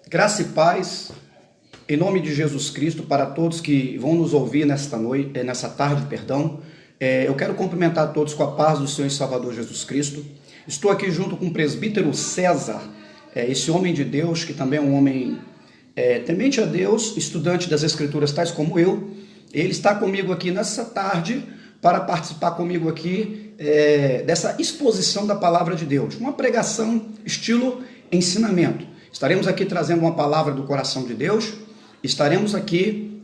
Graça e paz, em nome de Jesus Cristo, para todos que vão nos ouvir nessa tarde, perdão. Eu quero cumprimentar todos com a paz do Senhor e Salvador Jesus Cristo. Estou aqui junto com o presbítero César, esse homem de Deus, que também é um homem temente a Deus, estudante das Escrituras, tais como eu. Ele está comigo aqui nessa tarde para participar comigo aqui dessa exposição da Palavra de Deus, uma pregação estilo ensinamento. Estaremos aqui trazendo uma palavra do coração de Deus, estaremos aqui,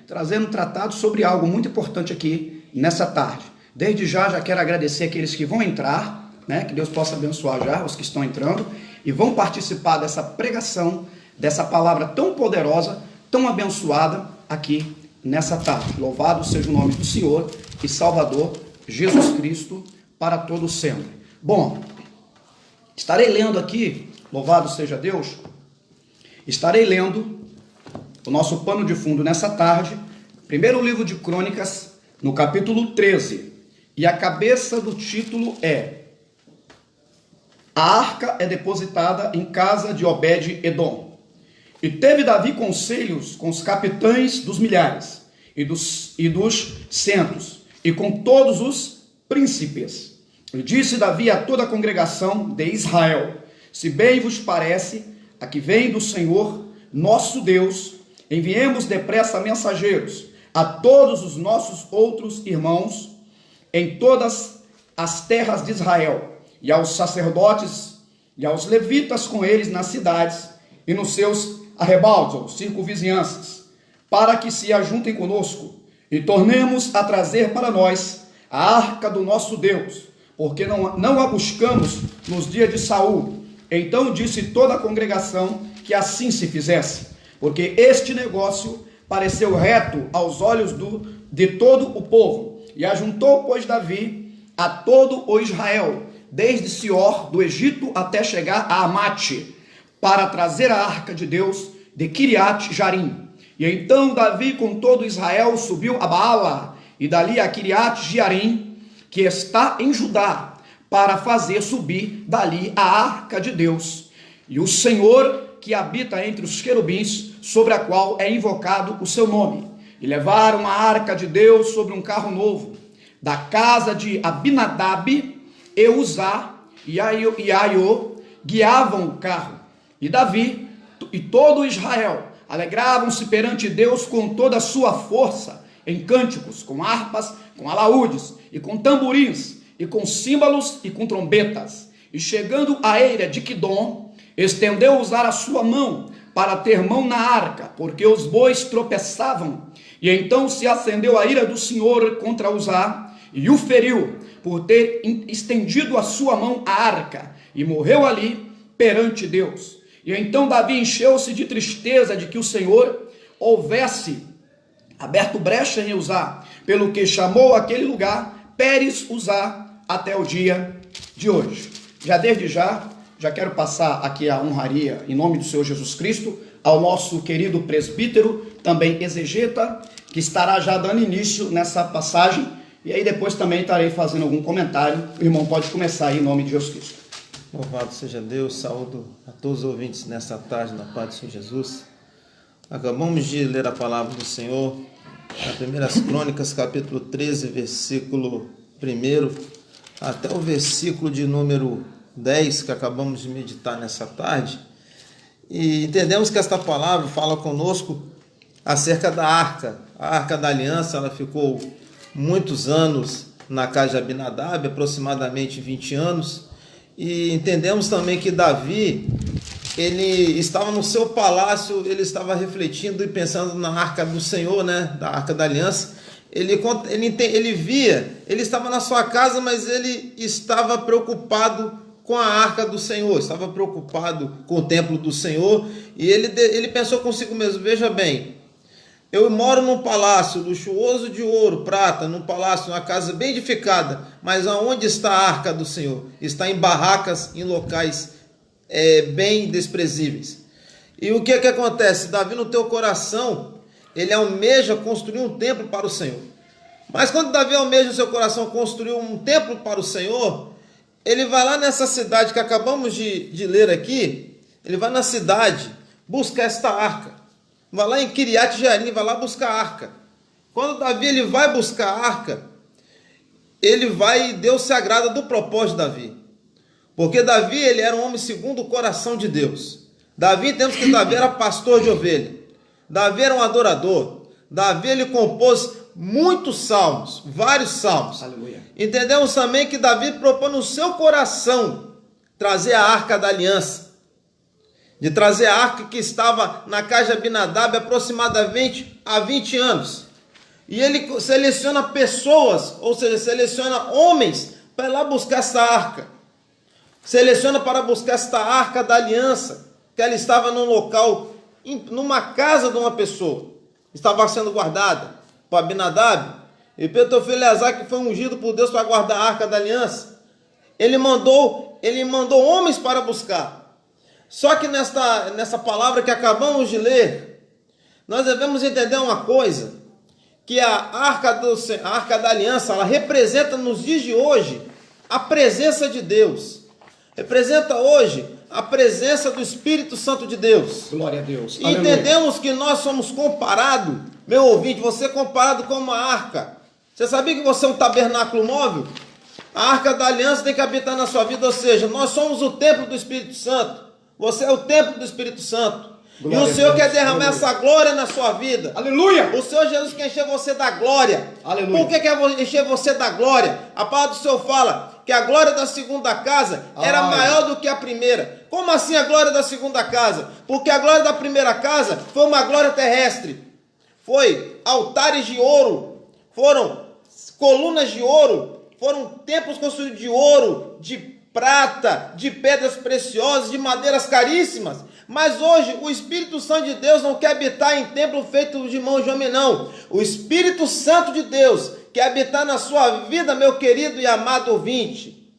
trazendo um tratado sobre algo muito importante aqui nessa tarde. Desde já quero agradecer aqueles que vão entrar, que Deus possa abençoar já os que estão entrando e vão participar dessa pregação, dessa palavra tão poderosa, tão abençoada aqui nessa tarde. Louvado seja o nome do Senhor e Salvador Jesus Cristo para todo sempre. Bom, estarei lendo aqui, louvado seja Deus, estarei lendo o nosso pano de fundo nessa tarde, primeiro livro de Crônicas, no capítulo 13, e a cabeça do título é: A arca é depositada em casa de Obed-Edom. E teve Davi conselhos com os capitães dos milhares e dos centos, e com todos os príncipes. E disse Davi a toda a congregação de Israel: se bem vos parece, a que vem do Senhor nosso Deus, enviemos depressa mensageiros a todos os nossos outros irmãos em todas as terras de Israel, e aos sacerdotes e aos levitas com eles nas cidades e nos seus arrebaldes ou circunvizinhanças, para que se ajuntem conosco e tornemos a trazer para nós a arca do nosso Deus, porque não a buscamos nos dias de Saul. Então disse toda a congregação que assim se fizesse, porque este negócio pareceu reto aos olhos de todo o povo. E ajuntou, pois, Davi a todo o Israel, desde Sior do Egito até chegar a Amate, para trazer a arca de Deus de Kiriat Jarim. E então Davi com todo Israel subiu a Baala, e dali a Kiriat Jarim, que está em Judá, para fazer subir dali a arca de Deus, e o Senhor que habita entre os querubins, sobre a qual é invocado o seu nome. E levaram a arca de Deus sobre um carro novo, da casa de Abinadab, e Uzá e Aiô guiavam o carro. E Davi e todo Israel alegravam-se perante Deus com toda a sua força, em cânticos, com harpas, com alaúdes, e com tamborins, e com símbolos, e com trombetas. E chegando à eira de Quidom, estendeu Uzá a sua mão, para ter mão na arca, porque os bois tropeçavam. E então se acendeu a ira do Senhor contra Uzá, e o feriu, por ter estendido a sua mão à arca, e morreu ali perante Deus. E então Davi encheu-se de tristeza de que o Senhor houvesse aberto brecha em Uzá, pelo que chamou aquele lugar Pérez Uzá até o dia de hoje. Desde já quero passar aqui a honraria em nome do Senhor Jesus Cristo ao nosso querido presbítero, também exegeta, que estará já dando início nessa passagem, e aí depois também estarei fazendo algum comentário. O irmão pode começar aí em nome de Jesus Cristo. Louvado seja Deus, saúdo a todos os ouvintes nessa tarde na paz do Senhor Jesus. Acabamos de ler a palavra do Senhor, na Primeiras Crônicas, capítulo 13, versículo 1, até o versículo de número 10, que acabamos de meditar nessa tarde. E entendemos que esta palavra fala conosco acerca da arca. A arca da aliança, ela ficou muitos anos na casa de Abinadab, aproximadamente 20 anos. E entendemos também que Davi, ele estava no seu palácio, ele estava refletindo e pensando na arca do Senhor, da arca da aliança. Ele via, ele estava na sua casa, mas ele estava preocupado com a arca do Senhor, estava preocupado com o templo do Senhor, e ele pensou consigo mesmo: veja bem, eu moro num palácio luxuoso de ouro, prata, num palácio, uma casa bem edificada, mas aonde está a arca do Senhor? Está em barracas, em locais bem desprezíveis. E o que acontece? Davi, no teu coração, ele almeja construir um templo para o Senhor. Mas quando Davi almeja no seu coração construir um templo para o Senhor, ele vai lá nessa cidade que acabamos de ler aqui, ele vai na cidade busca esta arca. Vai lá em Kiriat Jearim, vai lá buscar a arca. Quando Davi ele vai buscar a arca, Deus se agrada do propósito de Davi. Porque Davi ele era um homem segundo o coração de Deus. Davi, temos que Davi era pastor de ovelha. Davi era um adorador. Davi ele compôs muitos salmos, vários salmos. Aleluia. Entendemos também que Davi propôs no seu coração trazer a arca da aliança. De trazer a arca que estava na casa de Abinadab aproximadamente há 20 anos. E ele seleciona pessoas, ou seja, seleciona homens para ir lá buscar essa arca. Seleciona para buscar esta arca da aliança, que ela estava num local, numa casa de uma pessoa. Estava sendo guardada por Abinadab. E pelo teu filho Eleazar, que foi ungido por Deus para guardar a arca da aliança, ele mandou homens para buscar. Só que nessa palavra que acabamos de ler, nós devemos entender uma coisa, que a arca da aliança, ela representa nos dias de hoje a presença de Deus. Representa hoje a presença do Espírito Santo de Deus. Glória a Deus. E entendemos que nós somos comparados, meu ouvinte, você é comparado com uma arca. Você sabia que você é um tabernáculo móvel? A arca da aliança tem que habitar na sua vida, ou seja, nós somos o templo do Espírito Santo. Você é o templo do Espírito Santo. Glória e o Senhor quer derramar essa glória na sua vida. Aleluia! O Senhor Jesus quer encher você da glória. Aleluia! Por que quer encher você da glória? A palavra do Senhor fala que a glória da segunda casa era maior do que a primeira. Como assim a glória da segunda casa? Porque a glória da primeira casa foi uma glória terrestre. Foi altares de ouro, foram colunas de ouro, foram templos construídos de ouro, de prata, de pedras preciosas, de madeiras caríssimas. Mas hoje o Espírito Santo de Deus não quer habitar em templo feito de mãos de homem, não. O Espírito Santo de Deus quer habitar na sua vida, meu querido e amado ouvinte.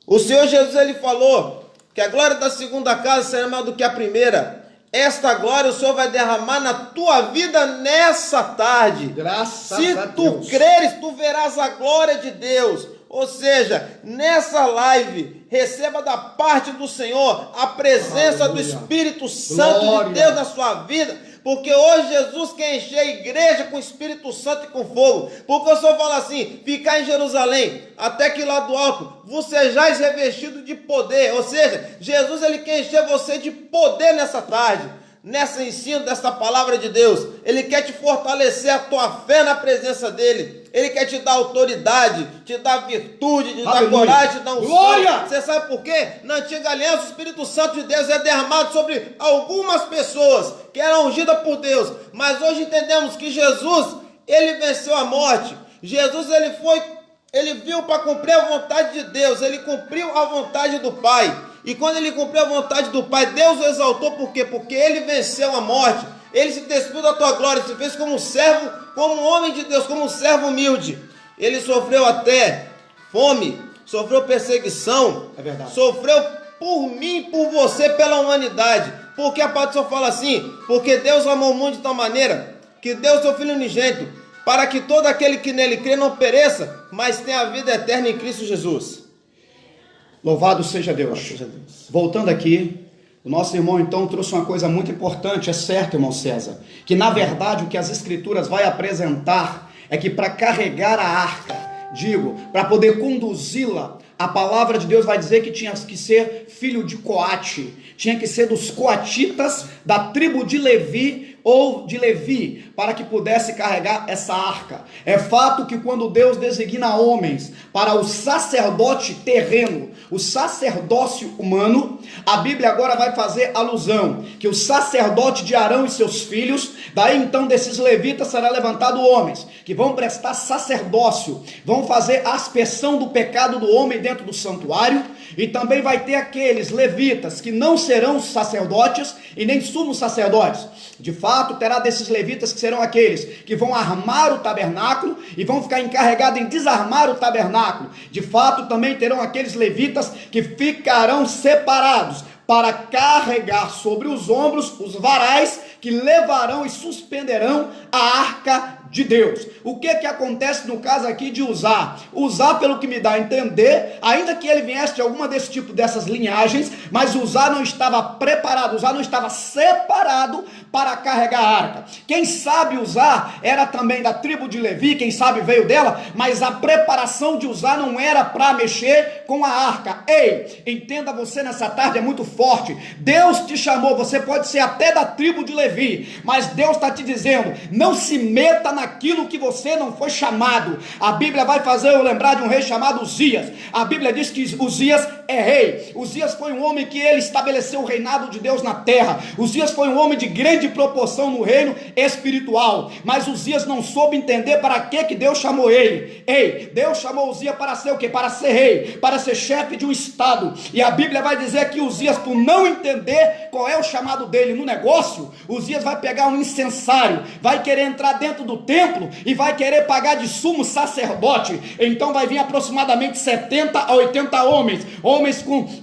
O Senhor Jesus ele falou que a glória da segunda casa será maior do que a primeira. Esta glória o Senhor vai derramar na tua vida nessa tarde. Graças a Deus. Se tu creres, tu verás a glória de Deus. Ou seja, nessa live, receba da parte do Senhor a presença do Espírito Santo de Deus na sua vida, porque hoje Jesus quer encher a igreja com o Espírito Santo e com fogo, porque o Senhor fala assim, ficar em Jerusalém, até que lá do alto, você sejais revestido de poder, ou seja, Jesus ele quer encher você de poder nessa tarde, nesse ensino desta palavra de Deus. Ele quer te fortalecer a tua fé na presença dele. Ele quer te dar autoridade, te dar virtude, te dar coragem, te dar glória. Você sabe por quê? Na antiga aliança, o Espírito Santo de Deus é derramado sobre algumas pessoas que eram ungidas por Deus. Mas hoje entendemos que Jesus, ele venceu a morte. Jesus, ele viu para cumprir a vontade de Deus. Ele cumpriu a vontade do Pai. E quando ele cumpriu a vontade do Pai, Deus o exaltou, por quê? Porque ele venceu a morte, ele se despiu da tua glória, se fez como servo, como um homem de Deus, como um servo humilde. Ele sofreu até fome, sofreu perseguição, sofreu por mim, por você, pela humanidade. Porque a palavra do Senhor fala assim, porque Deus amou o mundo de tal maneira, que deu o seu Filho unigênito, para que todo aquele que nele crê não pereça, mas tenha a vida eterna em Cristo Jesus. Louvado seja Deus. Voltando aqui, o nosso irmão então trouxe uma coisa muito importante, é certo, irmão César, que na verdade o que as escrituras vai apresentar é que para carregar a arca, para poder conduzi-la, a palavra de Deus vai dizer que tinha que ser filho de Coate, tinha que ser dos coatitas da tribo de Levi ou de Levi, para que pudesse carregar essa arca. É fato que quando Deus designa homens para o sacerdote terreno, o sacerdócio humano, a Bíblia agora vai fazer alusão que o sacerdote de Arão e seus filhos, daí então desses levitas será levantado homens, que vão prestar sacerdócio, vão fazer a aspersão do pecado do homem dentro do santuário, e também vai ter aqueles levitas que não serão sacerdotes e nem sumos sacerdotes. De fato, terá desses levitas que serão aqueles que vão armar o tabernáculo e vão ficar encarregados em desarmar o tabernáculo. De fato, também terão aqueles levitas que ficarão separados para carregar sobre os ombros os varais que levarão e suspenderão a arca de Deus. O que acontece no caso aqui de Uzá? Uzá, pelo que me dá a entender, ainda que ele viesse de alguma desse tipo dessas linhagens, mas Uzá não estava preparado, Uzá não estava separado para carregar a arca. Quem sabe Uzá era também da tribo de Levi, quem sabe veio dela, mas a preparação de Uzá não era para mexer com a arca. Ei, entenda você nessa tarde, é muito forte. Deus te chamou, você pode ser até da tribo de Levi, mas Deus está te dizendo, não se meta naquilo que você não foi chamado. A Bíblia vai fazer eu lembrar de um rei chamado Uzias. A Bíblia diz que Uzias é rei. Uzias foi um homem que ele estabeleceu o reinado de Deus na terra. Uzias foi um homem de grande proporção no reino espiritual, mas Uzias não soube entender para que Deus chamou ele. Ei, Deus chamou Uzias para ser o quê? Para ser rei, para ser chefe de um estado. E a Bíblia vai dizer que Uzias, por não entender qual é o chamado dele no negócio, Uzias vai pegar um incensário, vai querer entrar dentro do templo e vai querer pagar de sumo sacerdote. Então vai vir aproximadamente 70 a 80 homens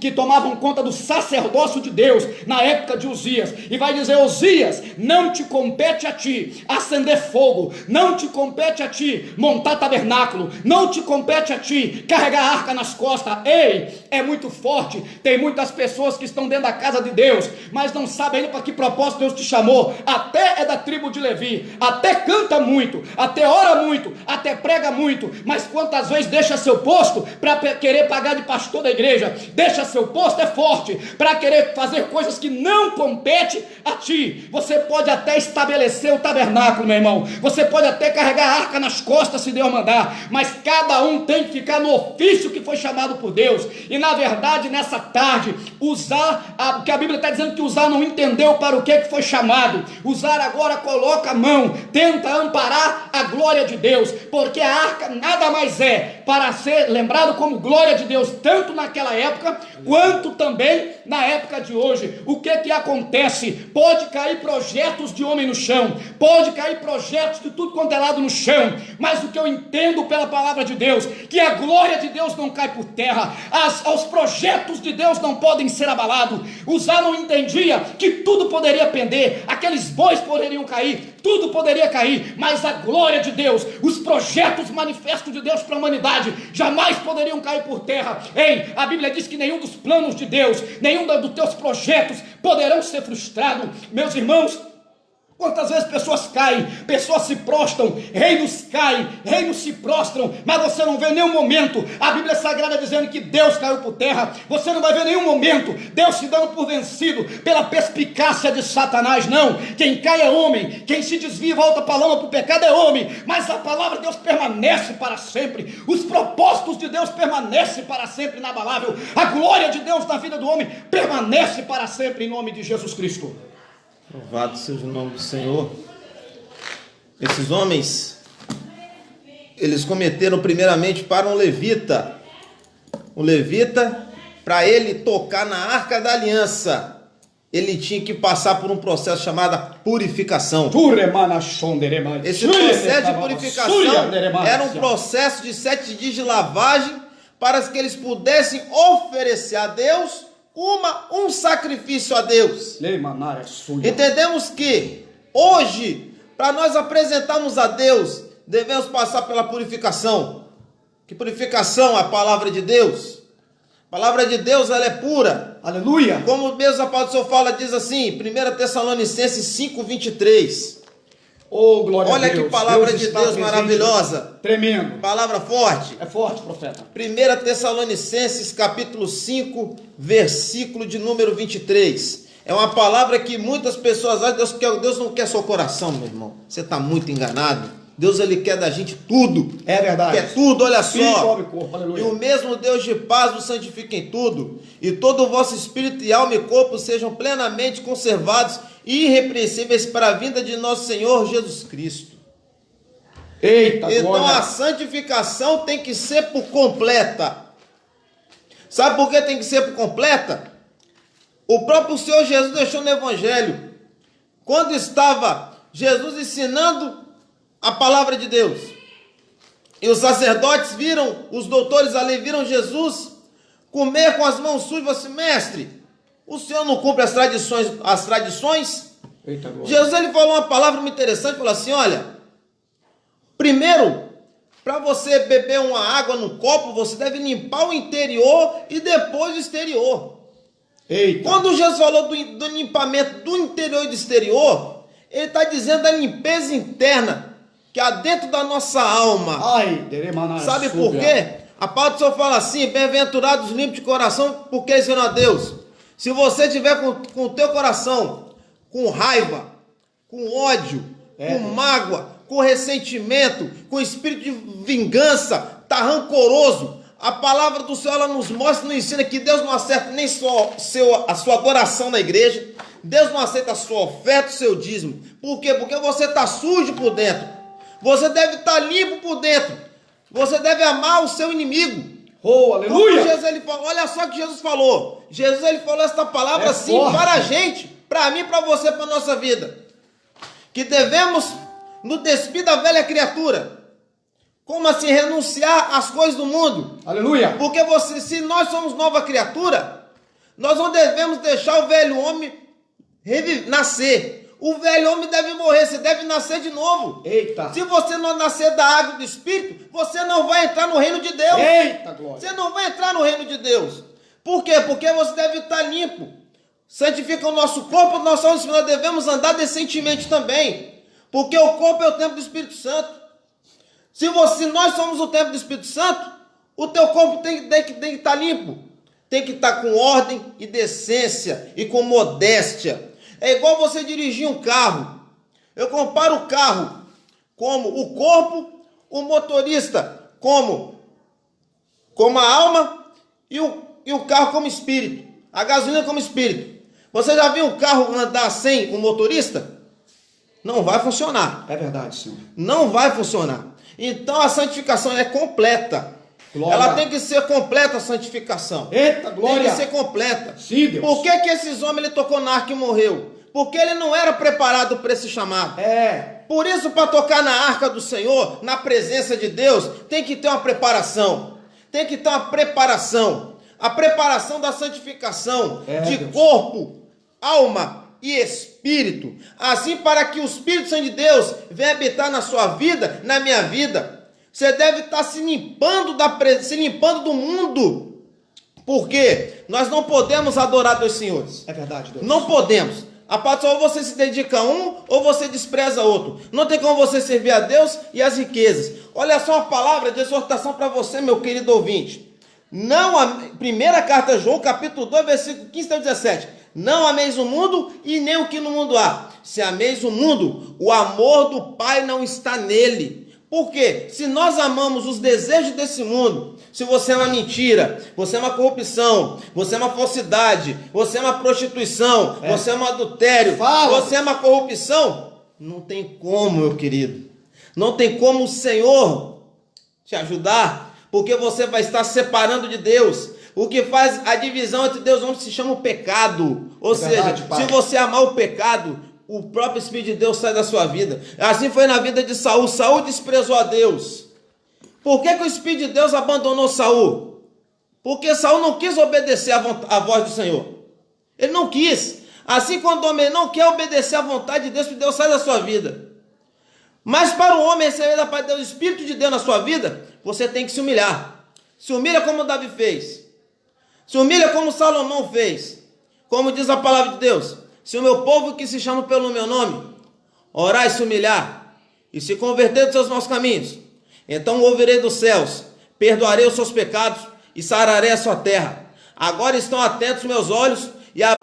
que tomavam conta do sacerdócio de Deus na época de Uzias, e vai dizer: Uzias, não te compete a ti acender fogo, não te compete a ti montar tabernáculo, não te compete a ti carregar a arca nas costas. Ei, é muito forte. Tem muitas pessoas que estão dentro da casa de Deus, mas não sabem ainda para que propósito Deus te chamou. Até é da tribo de Levi, até canta muito, até ora muito, até prega muito, mas quantas vezes deixa seu posto para querer pagar de pastor da igreja? Deixa seu posto, é forte, para querer fazer coisas que não competem a ti. Você pode até estabelecer o tabernáculo, meu irmão, você pode até carregar a arca nas costas se Deus mandar, mas cada um tem que ficar no ofício que foi chamado por Deus. E na verdade, nessa tarde, que a Bíblia está dizendo que Uzá não entendeu para o que foi chamado. Uzá agora coloca a mão, tenta amparar a glória de Deus, porque a arca nada mais é para ser lembrado como glória de Deus, tanto naquela época, quanto também na época de hoje. O que acontece? Pode cair projetos de homem no chão, pode cair projetos de tudo quanto é lado no chão, mas o que eu entendo pela palavra de Deus, que a glória de Deus não cai por terra, os projetos de Deus não podem ser abalados. Uzá não entendia que tudo poderia pender, aqueles bois poderiam cair, tudo poderia cair, mas a glória de Deus, os projetos manifestos de Deus para a humanidade jamais poderiam cair por terra. Ei, a Bíblia diz que nenhum dos planos de Deus, nenhum dos teus projetos poderão ser frustrados. Meus irmãos, quantas vezes pessoas caem, pessoas se prostram, reinos caem, reinos se prostram, mas você não vê nenhum momento a Bíblia Sagrada dizendo que Deus caiu por terra. Você não vai ver nenhum momento Deus se dando por vencido pela perspicácia de Satanás. Não, quem cai é homem, quem se desvia e volta para a lama, para o pecado, é homem, mas a palavra de Deus permanece para sempre, os propósitos de Deus permanecem para sempre inabalável, a glória de Deus na vida do homem permanece para sempre, em nome de Jesus Cristo. Louvado seja o nome do Senhor. Esses homens, eles cometeram primeiramente para um levita. O levita, para ele tocar na arca da aliança, ele tinha que passar por um processo chamado purificação. Esse processo de purificação era um processo de 7 dias de lavagem, para que eles pudessem oferecer a Deus um sacrifício a Deus. Entendemos que hoje, para nós apresentarmos a Deus, devemos passar pela purificação. Que purificação? A palavra de Deus. A palavra de Deus, ela é pura. Aleluia. Como mesmo a palavra do Senhor fala, diz assim, 1 Tessalonicenses 5:23. Oh, glória Olha a Deus. Que palavra Deus de está Deus presente. maravilhosa. Tremendo. Palavra forte. É forte, profeta. 1 Tessalonicenses capítulo 5, versículo de número 23. É uma palavra que muitas pessoas acham que Deus não quer seu coração, meu irmão. Você está muito enganado. Deus, ele quer da gente tudo. É verdade. Quer tudo, olha Espírito, só. alma e corpo. Aleluia. E o mesmo Deus de paz vos santifique em tudo, e todo o vosso espírito e alma e corpo sejam plenamente conservados e irrepreensíveis para a vinda de nosso Senhor Jesus Cristo. Eita, então glória. A santificação tem que ser por completa. Sabe por que tem que ser por completa? O próprio Senhor Jesus deixou no Evangelho, quando estava Jesus ensinando a palavra de Deus, e os sacerdotes viram, os doutores ali viram Jesus comer com as mãos sujas, assim, mestre, O Senhor não cumpre as tradições? Eita, glória. Jesus ele falou uma palavra muito interessante, falou assim, olha, primeiro, para você beber uma água no copo, você deve limpar o interior e depois o exterior. Eita. Quando Jesus falou do limpamento do interior e do exterior, ele está dizendo da limpeza interna, que há dentro da nossa alma. Ai, Sabe por quê? A palavra do Senhor fala assim, bem-aventurados os limpos de coração, porque eles verão a Deus. Se você tiver com o teu coração com raiva, com ódio, com mágoa, com ressentimento, com espírito de vingança, está rancoroso, a palavra do Senhor ela nos mostra, nos ensina que Deus não aceita nem a sua adoração na igreja, Deus não aceita a sua oferta, o seu dízimo. Por quê? Porque você está sujo por dentro, você deve estar limpo por dentro, você deve amar o seu inimigo. Oh, aleluia! Jesus, ele falou, olha só o que Jesus falou. Jesus ele falou essa palavra assim forte. para a gente, para mim, para você, para a nossa vida. Que devemos nos despir da velha criatura. Como assim? Renunciar às coisas do mundo. Aleluia! Porque se nós somos nova criatura, nós não devemos deixar o velho homem nascer. O velho homem deve morrer, você deve nascer de novo. Eita! Se você não nascer da água e do Espírito, você não vai entrar no reino de Deus. Eita, glória! Você não vai entrar no reino de Deus. Por quê? Porque você deve estar limpo. Santifica o nosso corpo, nós devemos andar decentemente também. Porque o corpo é o templo do Espírito Santo. Se nós somos o templo do Espírito Santo, o teu corpo tem que estar limpo. Tem que estar com ordem e decência e com modéstia. É igual você dirigir um carro. Eu comparo o carro como o corpo, o motorista como a alma e o carro como espírito. A gasolina como espírito. Você já viu um carro andar sem um motorista? Não vai funcionar. É verdade, Senhor. Não vai funcionar. Então a santificação é completa. Glória. Ela tem que ser completa, a santificação. Eita, glória! Tem que ser completa. Sim, Deus. Por que esses homens ele tocou na arca e morreu? Porque ele não era preparado para esse chamado. Por isso, para tocar na arca do Senhor, na presença de Deus, tem que ter uma preparação. Tem que ter uma preparação. A preparação da santificação de Deus. corpo, alma e espírito. Assim, para que o Espírito Santo de Deus venha habitar na sua vida, na minha vida. Você deve estar se limpando do mundo. Porque nós não podemos adorar dois senhores. É verdade, Deus. Não podemos. A parte ou você se dedica a um ou você despreza outro. Não tem como você servir a Deus e as riquezas. Olha só uma palavra de exortação para você, meu querido ouvinte. Primeira carta de João, capítulo 2, versículo 15 até 17. Não ameis o mundo e nem o que no mundo há. Se ameis o mundo, o amor do Pai não está nele. Por quê? Se nós amamos os desejos desse mundo, se você é uma mentira, você é uma corrupção, você é uma falsidade, você é uma prostituição, você é um adultério, você é uma corrupção, não tem como, meu querido. Não tem como o Senhor te ajudar, porque você vai estar separando de Deus. O que faz a divisão entre Deus e homem se chama o pecado. Ou seja, se você amar o pecado, o próprio Espírito de Deus sai da sua vida. Assim foi na vida de Saul. Saul desprezou a Deus. Por que o Espírito de Deus abandonou Saul? Porque Saul não quis obedecer à voz do Senhor. Ele não quis. Assim, quando o homem não quer obedecer à vontade de Deus, Deus sai da sua vida. Mas para o homem receber da parte de Deus, o Espírito de Deus na sua vida, você tem que se humilhar. Se humilha como Davi fez. Se humilha como Salomão fez. Como diz a palavra de Deus. Se o meu povo que se chama pelo meu nome, orar e se humilhar, e se converter dos seus maus caminhos, então ouvirei dos céus, perdoarei os seus pecados e sararei a sua terra. Agora estão atentos meus olhos e a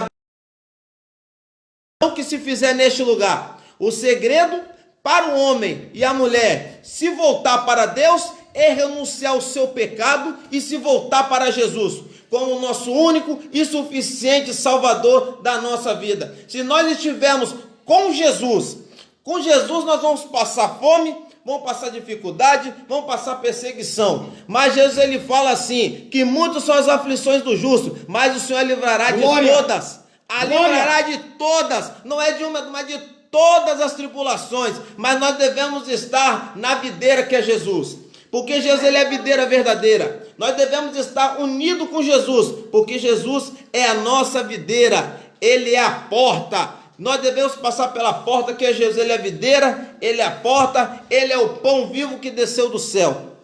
o que se fizer neste lugar. O segredo para o homem e a mulher se voltar para Deus é renunciar ao seu pecado e se voltar para Jesus como o nosso único e suficiente Salvador da nossa vida. Se nós estivermos com Jesus nós vamos passar fome, vamos passar dificuldade, vamos passar perseguição. Mas Jesus ele fala assim, que muitas são as aflições do justo, mas o Senhor livrará de todas. Livrará de todas, não é de uma, mas de todas as tribulações. Mas nós devemos estar na videira que é Jesus. porque Jesus ele é a videira verdadeira. Nós devemos estar unidos com Jesus, porque Jesus é a nossa videira, ele é a porta. Nós devemos passar pela porta que é Jesus, ele é a videira, ele é a porta, ele é o pão vivo que desceu do céu.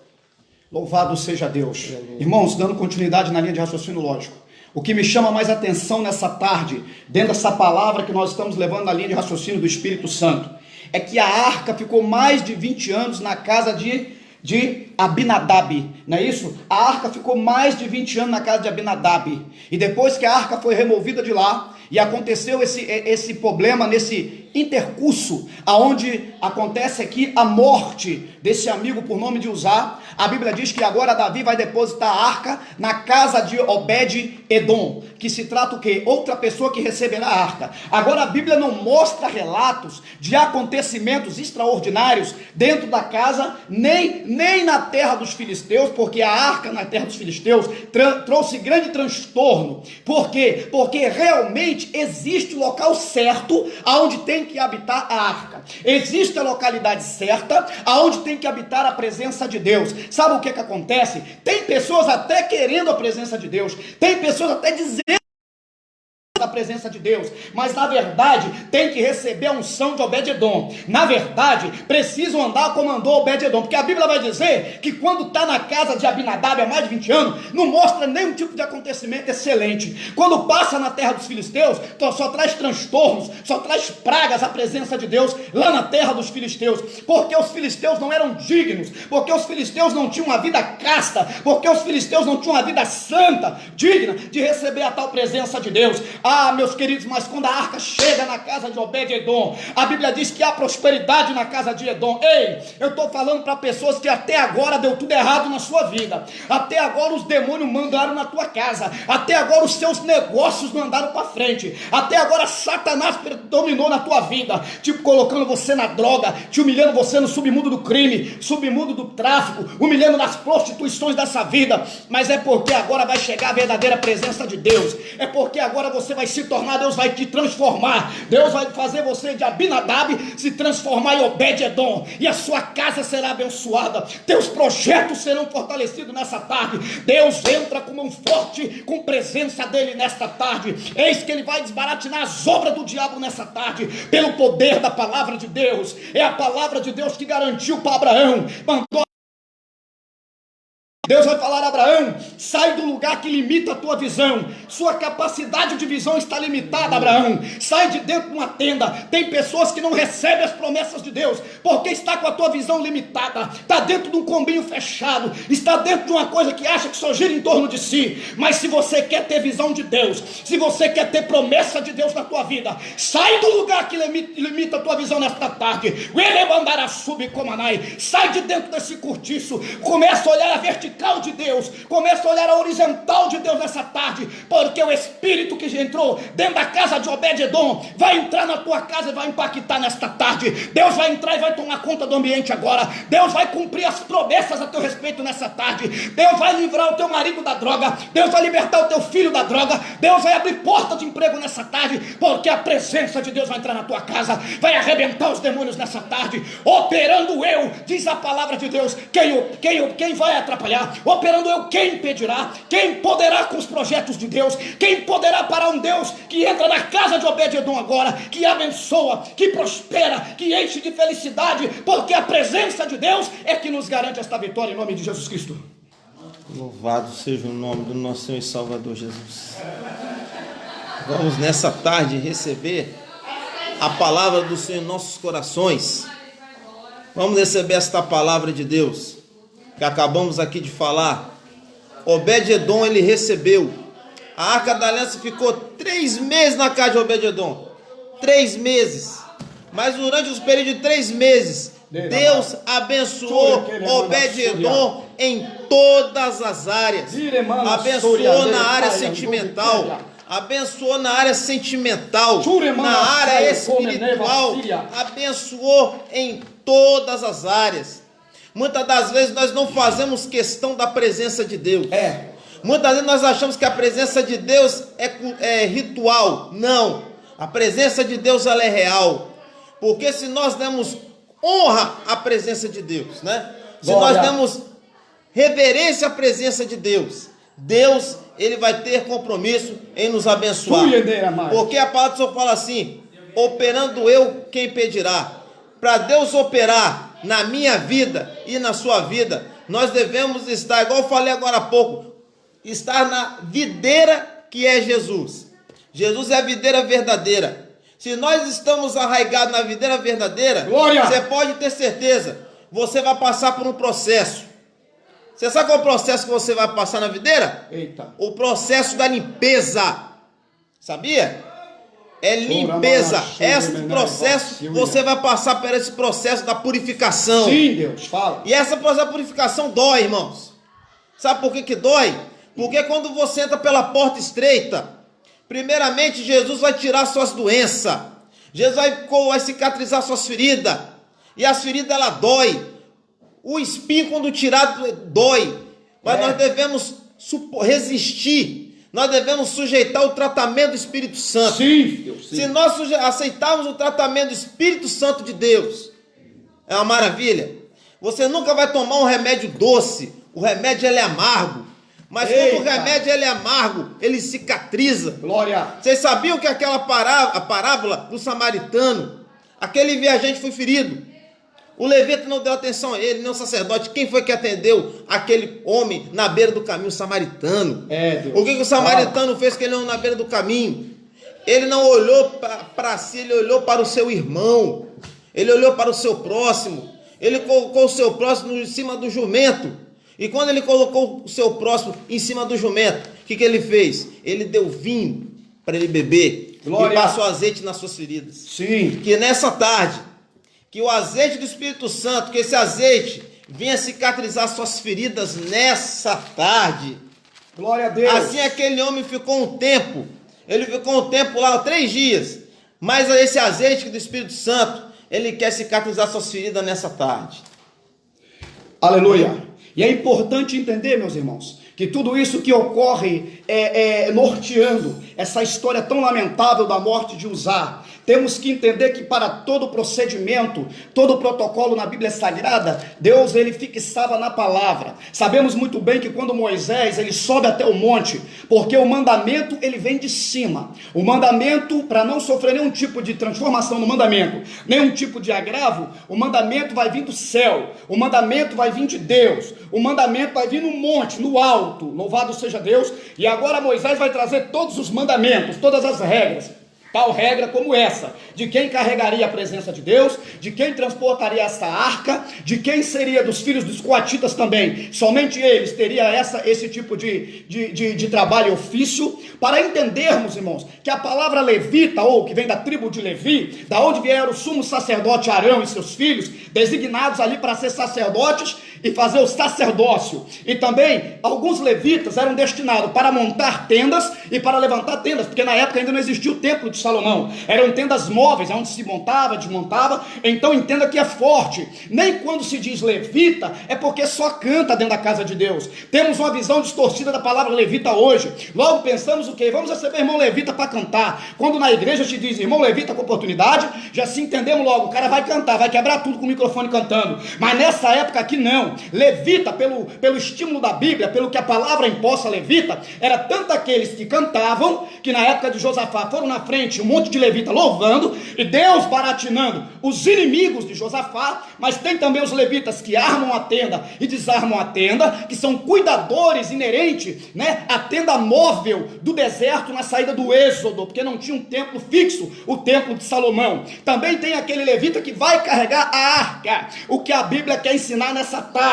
Louvado seja Deus. Irmãos, dando continuidade na linha de raciocínio lógico, o que me chama mais atenção nessa tarde, dentro dessa palavra que nós estamos levando na linha de raciocínio do Espírito Santo, é que a arca ficou mais de 20 anos na casa de Abinadab, não é isso? A arca ficou mais de 20 anos na casa de Abinadab, e depois que a arca foi removida de lá, e aconteceu esse problema nesse intercurso, aonde acontece aqui a morte desse amigo por nome de Uzá, a Bíblia diz que agora Davi vai depositar a arca na casa de Obed-Edom, que se trata o quê? Outra pessoa que receberá a arca. Agora a Bíblia não mostra relatos de acontecimentos extraordinários dentro da casa, nem na terra dos filisteus, porque a arca na terra dos filisteus trouxe grande transtorno. Por quê? Porque realmente existe o local certo aonde tem que habitar a arca. Existe a localidade certa aonde tem que habitar a presença de Deus. Sabe o que acontece? Tem pessoas até querendo a presença de Deus, tem pessoas até dizendo da presença de Deus, mas na verdade tem que receber a unção de Obed-Edom. Na verdade precisam andar como andou Obed-Edom, porque a Bíblia vai dizer que quando está na casa de Abinadab há mais de 20 anos, não mostra nenhum tipo de acontecimento excelente. Quando passa na terra dos filisteus, só traz transtornos, só traz pragas a presença de Deus lá na terra dos filisteus, porque os filisteus não eram dignos, porque os filisteus não tinham uma vida casta, porque os filisteus não tinham uma vida santa, digna de receber a tal presença de Deus. Ah, meus queridos, mas quando a arca chega na casa de Obed-Edom, a Bíblia diz que há prosperidade na casa de Edom. Ei, eu estou falando para pessoas que até agora deu tudo errado na sua vida, até agora os demônios mandaram na tua casa, até agora os seus negócios não andaram para frente, até agora Satanás dominou na tua vida, tipo colocando você na droga, te humilhando você no submundo do crime, submundo do tráfico, humilhando nas prostituições dessa vida, mas é porque agora vai chegar a verdadeira presença de Deus, é porque agora você vai se tornar, Deus vai te transformar, Deus vai fazer você de Abinadab se transformar em Obed-Edom, e a sua casa será abençoada, teus projetos serão fortalecidos nessa tarde. Deus entra com mão forte, com presença dele nesta tarde. Eis que ele vai desbaratinar as obras do diabo nessa tarde, pelo poder da palavra de Deus. É a palavra de Deus que garantiu para Abraão, mandou. Deus vai falar a Abraão: sai do lugar que limita a tua visão, sua capacidade de visão está limitada, Abraão, sai de dentro de uma tenda. Tem pessoas que não recebem as promessas de Deus, porque está com a tua visão limitada, está dentro de um combinho fechado, está dentro de uma coisa que acha que só gira em torno de si. Mas se você quer ter visão de Deus, se você quer ter promessa de Deus na tua vida, sai do lugar que limita a tua visão nesta tarde, sai de dentro desse cortiço, começa a olhar a vertical de Deus, começa a olhar a horizontal de Deus nessa tarde, porque o Espírito que já entrou dentro da casa de Obed-Edom vai entrar na tua casa e vai impactar nesta tarde. Deus vai entrar e vai tomar conta do ambiente agora. Deus vai cumprir as promessas a teu respeito nessa tarde. Deus vai livrar o teu marido da droga, Deus vai libertar o teu filho da droga, Deus vai abrir porta de emprego nessa tarde, porque a presença de Deus vai entrar na tua casa, vai arrebentar os demônios nessa tarde, operando eu, diz a palavra de Deus. Quem vai atrapalhar? Operando eu, quem impedirá? Quem poderá com os projetos de Deus? Quem poderá parar um Deus que entra na casa de Obed-Edom agora, que abençoa, que prospera, que enche de felicidade, porque a presença de Deus é que nos garante esta vitória em nome de Jesus Cristo. Louvado seja o nome do nosso Senhor e Salvador Jesus. Vamos nessa tarde receber a palavra do Senhor em nossos corações. Vamos receber esta palavra de Deus que acabamos aqui de falar. Obed-Edom, ele recebeu. A Arca da Aliança ficou 3 meses na casa de Obed-Edom. 3 meses. Mas durante os períodos de 3 meses, Deus abençoou Obed-Edom em todas as áreas. Abençoou na área sentimental, abençoou na área sentimental, na área espiritual, abençoou em todas as áreas. Muitas das vezes nós não fazemos questão da presença de Deus. Muitas vezes nós achamos que a presença de Deus é ritual. Não, a presença de Deus ela é real. Porque se nós demos honra à presença de Deus, né? Se nós demos reverência à presença de Deus, Deus, ele vai ter compromisso em nos abençoar. Porque a palavra do Senhor fala assim: operando eu, quem impedirá? Para Deus operar na minha vida e na sua vida, nós devemos estar, igual eu falei agora há pouco, estar na videira que é Jesus. Jesus é a videira verdadeira. Se nós estamos arraigados na videira verdadeira, glória, você pode ter certeza, você vai passar por um processo. Você sabe qual é o processo que você vai passar na videira? Eita. O processo da limpeza. Sabia? É limpeza. Esse processo, você vai passar por esse processo da purificação. Sim, Deus, fala. E essa processo da purificação dói, irmãos. Sabe por que dói? Porque quando você entra pela porta estreita, primeiramente Jesus vai tirar suas doenças. Jesus vai cicatrizar suas feridas. E as feridas, ela dói. O espinho, quando tirado, dói. Mas nós devemos resistir. Nós devemos sujeitar o tratamento do Espírito Santo. Sim, Deus, sim. Se nós aceitarmos o tratamento do Espírito Santo de Deus, é uma maravilha. Você nunca vai tomar um remédio doce. O remédio, ele é amargo. Mas quando o remédio, ele é amargo, ele cicatriza. Glória. Vocês sabiam que aquela a parábola do samaritano, aquele viajante foi ferido. O levita não deu atenção a ele, nem o sacerdote. Quem foi que atendeu aquele homem na beira do caminho? O samaritano. Deus. O que o samaritano fez que ele não na beira do caminho? Ele não olhou para si, ele olhou para o seu irmão. Ele olhou para o seu próximo. Ele colocou o seu próximo em cima do jumento. E quando ele colocou o seu próximo em cima do jumento, o que ele fez? Ele deu vinho para ele beber. Glória. E passou azeite nas suas feridas. Sim. Que nessa tarde, que o azeite do Espírito Santo, que esse azeite venha cicatrizar suas feridas nessa tarde. Glória a Deus. Assim aquele homem ficou um tempo, ele ficou um tempo lá, 3 dias, mas esse azeite do Espírito Santo, ele quer cicatrizar suas feridas nessa tarde. Aleluia. E é importante entender, meus irmãos, que tudo isso que ocorre norteando essa história tão lamentável da morte de Uzá, temos que entender que para todo procedimento, todo protocolo na Bíblia Sagrada, Deus ele fixava na palavra. Sabemos muito bem que quando Moisés ele sobe até o monte, porque o mandamento ele vem de cima. O mandamento, para não sofrer nenhum tipo de transformação no mandamento, nenhum tipo de agravo, o mandamento vai vir do céu, o mandamento vai vir de Deus, o mandamento vai vir no monte, no alto, louvado seja Deus. E agora Moisés vai trazer todos os mandamentos, todas as regras. Tal regra como essa, de quem carregaria a presença de Deus, de quem transportaria essa arca, de quem seria dos filhos dos coatitas também, somente eles teriam esse tipo de trabalho e ofício, para entendermos, irmãos, que a palavra levita, ou que vem da tribo de Levi, da onde vieram o sumo sacerdote Arão e seus filhos, designados ali para ser sacerdotes e fazer o sacerdócio, e também alguns levitas eram destinados para montar tendas e para levantar tendas, porque na época ainda não existia o templo de Salomão, eram tendas móveis, onde se montava, desmontava. Então entenda que é forte, nem quando se diz levita, é porque só canta dentro da casa de Deus. Temos uma visão distorcida da palavra levita hoje, logo pensamos o quê? Vamos receber irmão levita para cantar, quando na igreja te diz irmão levita com oportunidade, já se entendemos logo, o cara vai cantar, vai quebrar tudo com o microfone cantando, mas nessa época aqui não. Levita, pelo estímulo da Bíblia, pelo que a palavra imposta levita, era tanto aqueles que cantavam, que na época de Josafá foram na frente, um monte de levita louvando, e Deus baratinando os inimigos de Josafá, mas tem também os levitas que armam a tenda e desarmam a tenda, que são cuidadores inerentes, à tenda móvel do deserto na saída do Êxodo, porque não tinha um templo fixo, o templo de Salomão. Também tem aquele levita que vai carregar a arca, o que a Bíblia quer ensinar nessa tarde,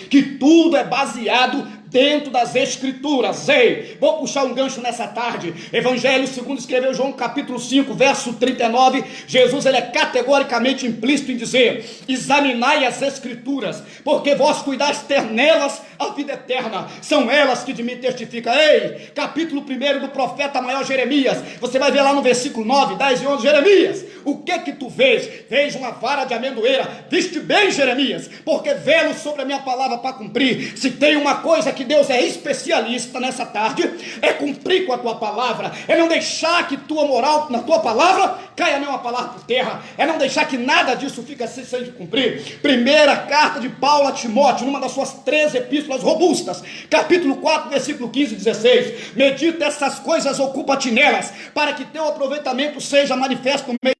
que tudo é baseado dentro das Escrituras. Ei, vou puxar um gancho nessa tarde. Evangelho segundo escreveu João capítulo 5, verso 39, Jesus ele é categoricamente implícito em dizer: examinai as Escrituras, porque vós cuidais ter nelas a vida eterna, são elas que de mim testificam. Ei, capítulo 1 do profeta maior Jeremias, você vai ver lá no versículo 9, 10 e 11, Jeremias, o que tu vês? Vês uma vara de amendoeira, viste bem Jeremias, porque velo sobre a minha palavra para cumprir. Se tem uma coisa que que Deus é especialista nessa tarde é cumprir com a tua palavra, é não deixar que tua moral na tua palavra caia nenhuma palavra por terra, é não deixar que nada disso fique assim sem cumprir. Primeira carta de Paulo a Timóteo, numa das suas 13 epístolas robustas, capítulo 4, versículo 15 e 16: medita essas coisas, ocupa-te nelas, para que teu aproveitamento seja manifesto no meio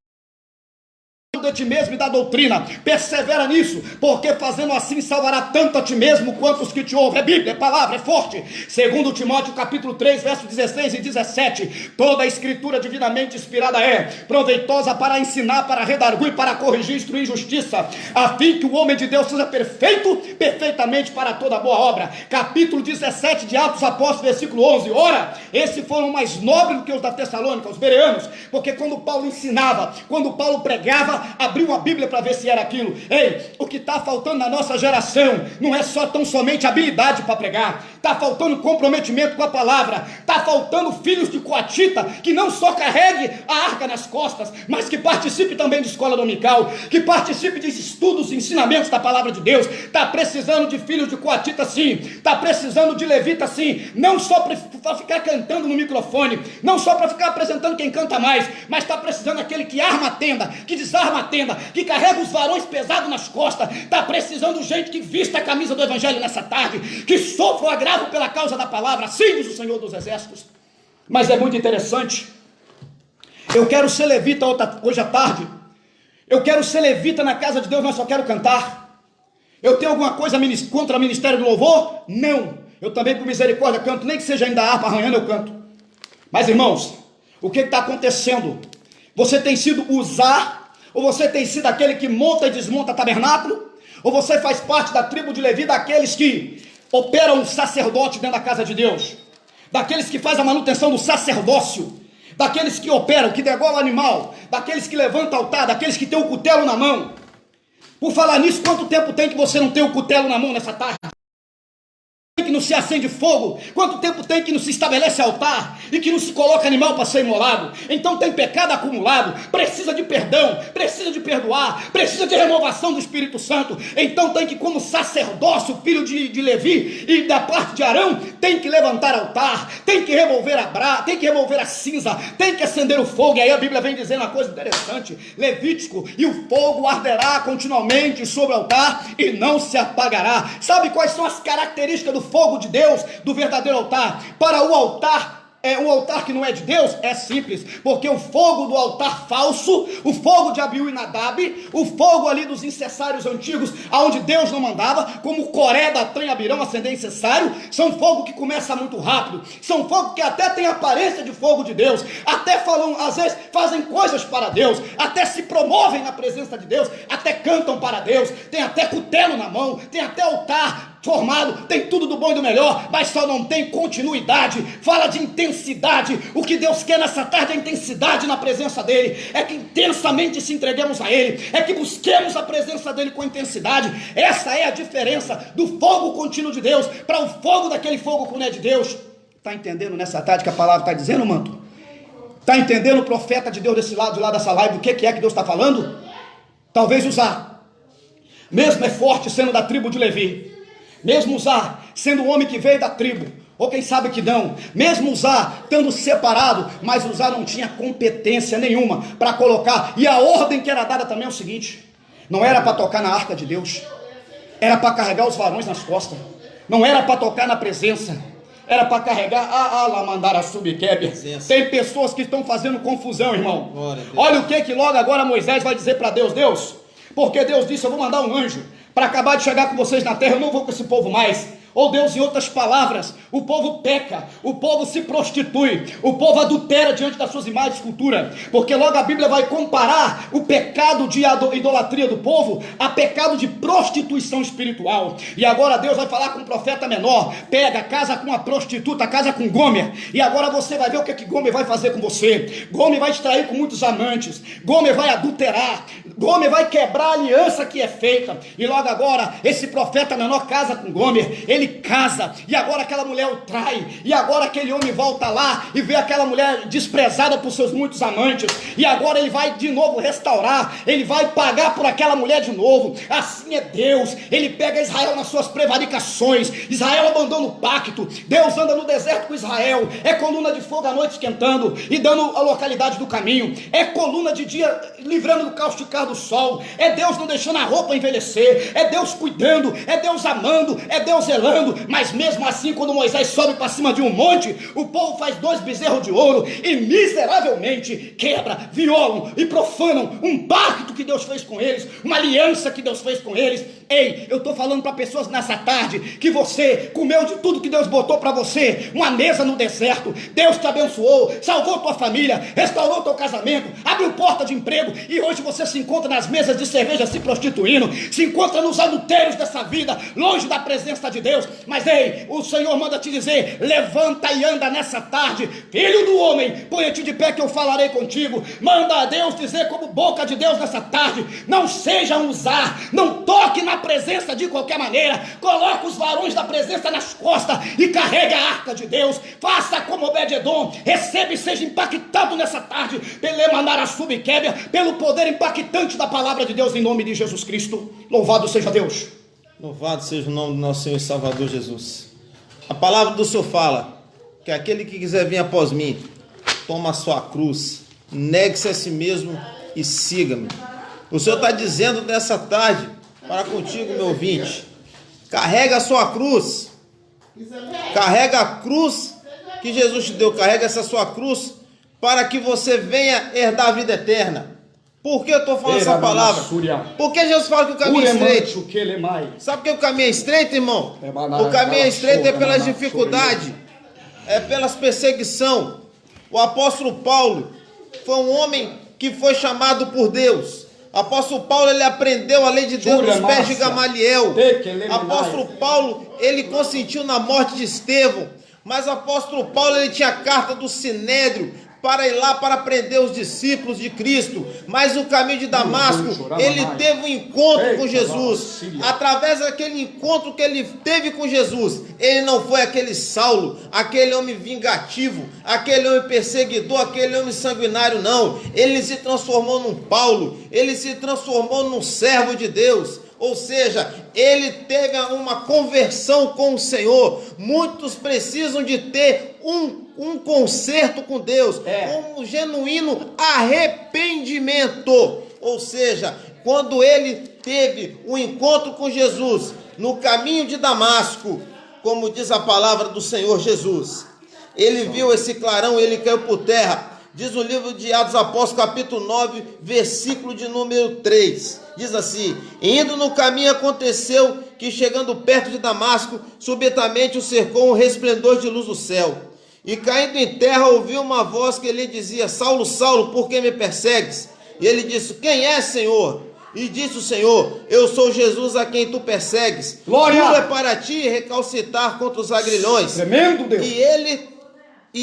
de ti mesmo e da doutrina. Persevera nisso, porque fazendo assim salvará tanto a ti mesmo quanto os que te ouvem. É Bíblia, é palavra, é forte. Segundo Timóteo capítulo 3, versos 16 e 17: toda a escritura divinamente inspirada é proveitosa para ensinar, para redarguir, para corrigir, instruir em justiça, a fim que o homem de Deus seja perfeito, perfeitamente para toda boa obra. Capítulo 17 de Atos Apóstolos, versículo 11: ora, esses foram mais nobres do que os da Tessalônica, os bereanos, porque quando Paulo ensinava, quando Paulo pregava, abriu uma Bíblia para ver se era aquilo. Ei, o que está faltando na nossa geração não é só tão somente habilidade para pregar, está faltando comprometimento com a palavra, está faltando filhos de coatita que não só carregue a arca nas costas, mas que participe também de escola dominical, que participe de estudos e ensinamentos da palavra de Deus. Está precisando de filhos de coatita sim, está precisando de levita sim, não só para ficar cantando no microfone, não só para ficar apresentando quem canta mais, mas está precisando aquele que arma a tenda, que desarma a tenda, que carrega os varões pesados nas costas. Está precisando gente que vista a camisa do evangelho nessa tarde, que sofra o agravo pela causa da palavra. Assim diz o Senhor dos Exércitos. Mas é muito interessante. Eu quero ser levita hoje à tarde. Eu quero ser levita na casa de Deus, mas só quero cantar. Eu tenho alguma coisa contra o ministério do louvor? Não. Eu também, por misericórdia, canto, nem que seja ainda a harpa arranhando, eu canto. Mas, irmãos, o que está acontecendo? Você tem sido ou você tem sido aquele que monta e desmonta tabernáculo? Ou você faz parte da tribo de Levi, daqueles que operam o sacerdote dentro da casa de Deus? Daqueles que fazem a manutenção do sacerdócio? Daqueles que operam, que degolam o animal? Daqueles que levantam altar? Daqueles que têm o cutelo na mão? Por falar nisso, quanto tempo tem que você não tem o cutelo na mão nessa tarde? Que não se acende fogo? Quanto tempo tem que não se estabelece altar e que não se coloca animal para ser imolado? Então tem pecado acumulado, precisa de perdão, precisa de perdoar, precisa de renovação do Espírito Santo. Então tem que, como sacerdócio, filho de Levi e da parte de Arão, tem que levantar altar, tem que remover tem que remover a cinza, tem que acender o fogo. E aí a Bíblia vem dizendo uma coisa interessante, Levítico: e o fogo arderá continuamente sobre o altar e não se apagará. Sabe quais são as características do fogo de Deus, do verdadeiro altar? Para o altar, um altar que não é de Deus, é simples, porque o fogo do altar falso, o fogo de Abiú e Nadab, o fogo ali dos incensários antigos, aonde Deus não mandava, como Coré, Datã e Abirão acender incensário, são fogo que começa muito rápido, são fogo que até tem aparência de fogo de Deus, até falam, às vezes fazem coisas para Deus, até se promovem na presença de Deus, até cantam para Deus, tem até cutelo na mão, tem até altar formado, tem tudo do bom e do melhor, mas só não tem continuidade. Fala de intensidade. O que Deus quer nessa tarde é intensidade na presença dele, é que intensamente se entreguemos a ele, é que busquemos a presença dele com intensidade. Essa é a diferença do fogo contínuo de Deus para o fogo daquele fogo que não é de Deus. Está entendendo nessa tarde que a palavra está dizendo, manto? Está entendendo o profeta de Deus desse lado, de lá dessa live, o que é que Deus está falando? Talvez usar, mesmo é forte sendo da tribo de Levi, mesmo usar sendo um homem que veio da tribo, ou quem sabe que não, mesmo usar estando separado, mas usar não tinha competência nenhuma para colocar. E a ordem que era dada também é o seguinte: não era para tocar na arca de Deus, era para carregar os varões nas costas, não era para tocar na presença, era para carregar lá mandar a subquebe. Tem pessoas que estão fazendo confusão, irmão. Olha o que logo agora Moisés vai dizer para Deus: Deus, porque Deus disse: eu vou mandar um anjo para acabar de chegar com vocês na terra, eu não vou com esse povo mais. Ou Deus, em outras palavras, o povo peca, o povo se prostitui, o povo adultera diante das suas imagens de escultura, porque logo a Bíblia vai comparar o pecado de idolatria do povo a pecado de prostituição espiritual. E agora Deus vai falar com um profeta menor: pega, casa com uma prostituta, casa com Gomer, e agora você vai ver o que Gomer vai fazer com você. Gomer vai te trair com muitos amantes, Gomer vai adulterar, Gomer vai quebrar a aliança que é feita. E logo agora, esse profeta menor casa com Gomer. Ele casa, e agora aquela mulher o trai. E agora aquele homem volta lá e vê aquela mulher desprezada por seus muitos amantes. E agora ele vai de novo restaurar. Ele vai pagar por aquela mulher de novo. Assim é Deus. Ele pega Israel nas suas prevaricações. Israel abandona o pacto. Deus anda no deserto com Israel. É coluna de fogo à noite esquentando e dando a localidade do caminho. É coluna de dia livrando do causticar do sol. É Deus não deixando a roupa envelhecer. É Deus cuidando. É Deus amando. É Deus zelando. Mas mesmo assim, quando Moisés sobe para cima de um monte, o povo faz 2 bezerros de ouro e miseravelmente quebra, violam e profanam um pacto que Deus fez com eles, uma aliança que Deus fez com eles. Ei, eu estou falando para pessoas nessa tarde que você comeu de tudo que Deus botou para você, uma mesa no deserto. Deus te abençoou, salvou tua família, restaurou teu casamento, abriu porta de emprego, e hoje você se encontra nas mesas de cerveja se prostituindo, se encontra nos adultérios dessa vida, longe da presença de Deus. Mas ei, o Senhor manda te dizer: levanta e anda nessa tarde, filho do homem, ponha-te de pé que eu falarei contigo. Manda a Deus dizer como boca de Deus nessa tarde: não seja um usar, não toque na presença de qualquer maneira, coloque os varões da presença nas costas e carregue a arca de Deus. Faça como Obed-edom, receba e seja impactado nessa tarde pelo poder impactante da palavra de Deus, em nome de Jesus Cristo. Louvado seja Deus. Louvado seja o nome do nosso Senhor e Salvador Jesus. A palavra do Senhor fala que aquele que quiser vir após mim, toma a sua cruz, negue-se a si mesmo e siga-me. O Senhor está dizendo nessa tarde para contigo, meu ouvinte: carrega a sua cruz, carrega a cruz que Jesus te deu, carrega essa sua cruz para que você venha herdar a vida eterna. Por que eu estou falando essa palavra? Porque Jesus fala que o caminho é estreito. Sabe por que o caminho é estreito, irmão? O caminho é estreito é pelas dificuldades, é pelas perseguições. O apóstolo Paulo foi um homem que foi chamado por Deus. O apóstolo Paulo, ele aprendeu a lei de Deus nos pés de Gamaliel. O apóstolo Paulo, ele consentiu na morte de Estevão. Mas o apóstolo Paulo, ele tinha a carta do Sinédrio para ir lá para prender os discípulos de Cristo. Mas no caminho de Damasco, ele teve um encontro com Jesus. Através daquele encontro que ele teve com Jesus, ele não foi aquele Saulo, aquele homem vingativo, aquele homem perseguidor, aquele homem sanguinário, não. Ele se transformou num Paulo, ele se transformou num servo de Deus. Ou seja, ele teve uma conversão com o Senhor. Muitos precisam de ter um conserto com Deus, um genuíno arrependimento. Ou seja, quando ele teve um encontro com Jesus no caminho de Damasco, como diz a palavra do Senhor Jesus, ele viu esse clarão, ele caiu por terra. Diz o livro de Atos dos Apóstolos, capítulo 9, versículo de número 3. Diz assim: indo no caminho aconteceu que, chegando perto de Damasco, subitamente o cercou um resplendor de luz do céu. E caindo em terra, ouviu uma voz que lhe dizia: Saulo, Saulo, por que me persegues? E ele disse: quem é, Senhor? E disse o Senhor: eu sou Jesus a quem tu persegues. Glória! Tudo é para ti recalcitar contra os agrilhões. Tremendo, Deus! E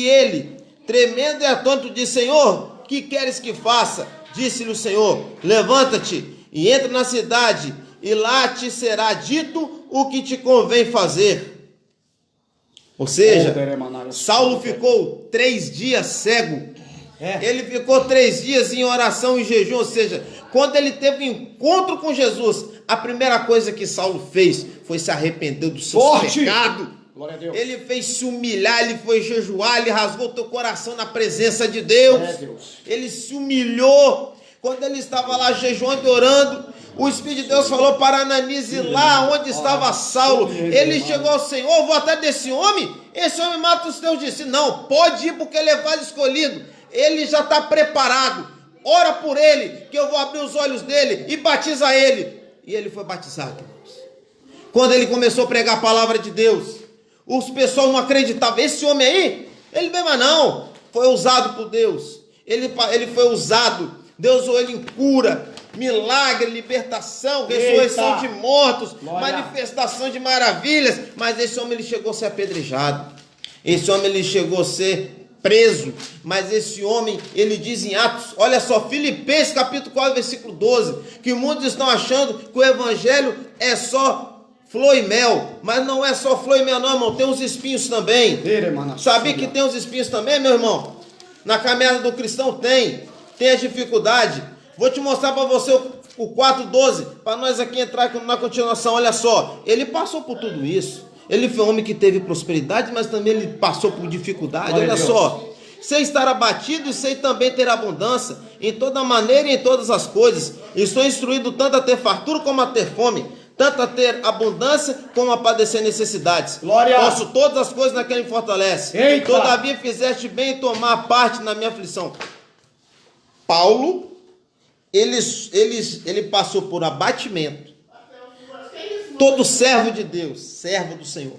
ele, tremendo e atônito, disse: Senhor, que queres que faça? Disse-lhe o Senhor: levanta-te e entra na cidade, e lá te será dito o que te convém fazer. Ou seja, Saulo ficou 3 dias cego. Ele ficou 3 dias em oração e jejum. Ou seja, quando ele teve um encontro com Jesus, a primeira coisa que Saulo fez foi se arrepender do seu pecado. Glória a Deus. Ele fez se humilhar, ele foi jejuar, ele rasgou teu coração na presença de Deus. Ele se humilhou. Quando ele estava lá jejuando e orando, o Espírito de Deus falou para Ananias ir lá onde estava Saulo. Ele chegou ao Senhor: vou atrás desse homem? Esse homem mata os teus discípulos. Não, pode ir, porque ele é vale escolhido. Ele já está preparado. Ora por ele, que eu vou abrir os olhos dele e batiza ele. E ele foi batizado, irmãos. Quando ele começou a pregar a palavra de Deus, os pessoal não acreditavam. Esse homem aí, ele mesmo não, foi usado por Deus. Ele foi usado. Deus usou ele em cura, milagre, libertação, ressurreição de mortos, manifestação de maravilhas. Mas esse homem, ele chegou a ser apedrejado. Esse homem, ele chegou a ser preso. Mas esse homem, ele diz em Atos, olha só, Filipenses capítulo 4, versículo 12, que muitos estão achando que o evangelho é só flor e mel, mas não é só flor e mel não, irmão, tem uns espinhos também. Sabia que tem uns espinhos também, meu irmão? Na caminhada do cristão tem as dificuldades. Vou te mostrar para você o 4:12, para nós aqui entrar na continuação. Olha só, ele passou por tudo isso. Ele foi um homem que teve prosperidade, mas também ele passou por dificuldade. Olha só, sei estar abatido e sei também ter abundância, em toda maneira e em todas as coisas. Estou instruído tanto a ter fartura como a ter fome, tanto a ter abundância como a padecer necessidades. Glória. Posso todas as coisas naquele que me fortalece. Eita. Todavia fizeste bem em tomar parte na minha aflição. Paulo, ele passou por abatimento. Todo servo de Deus, servo do Senhor,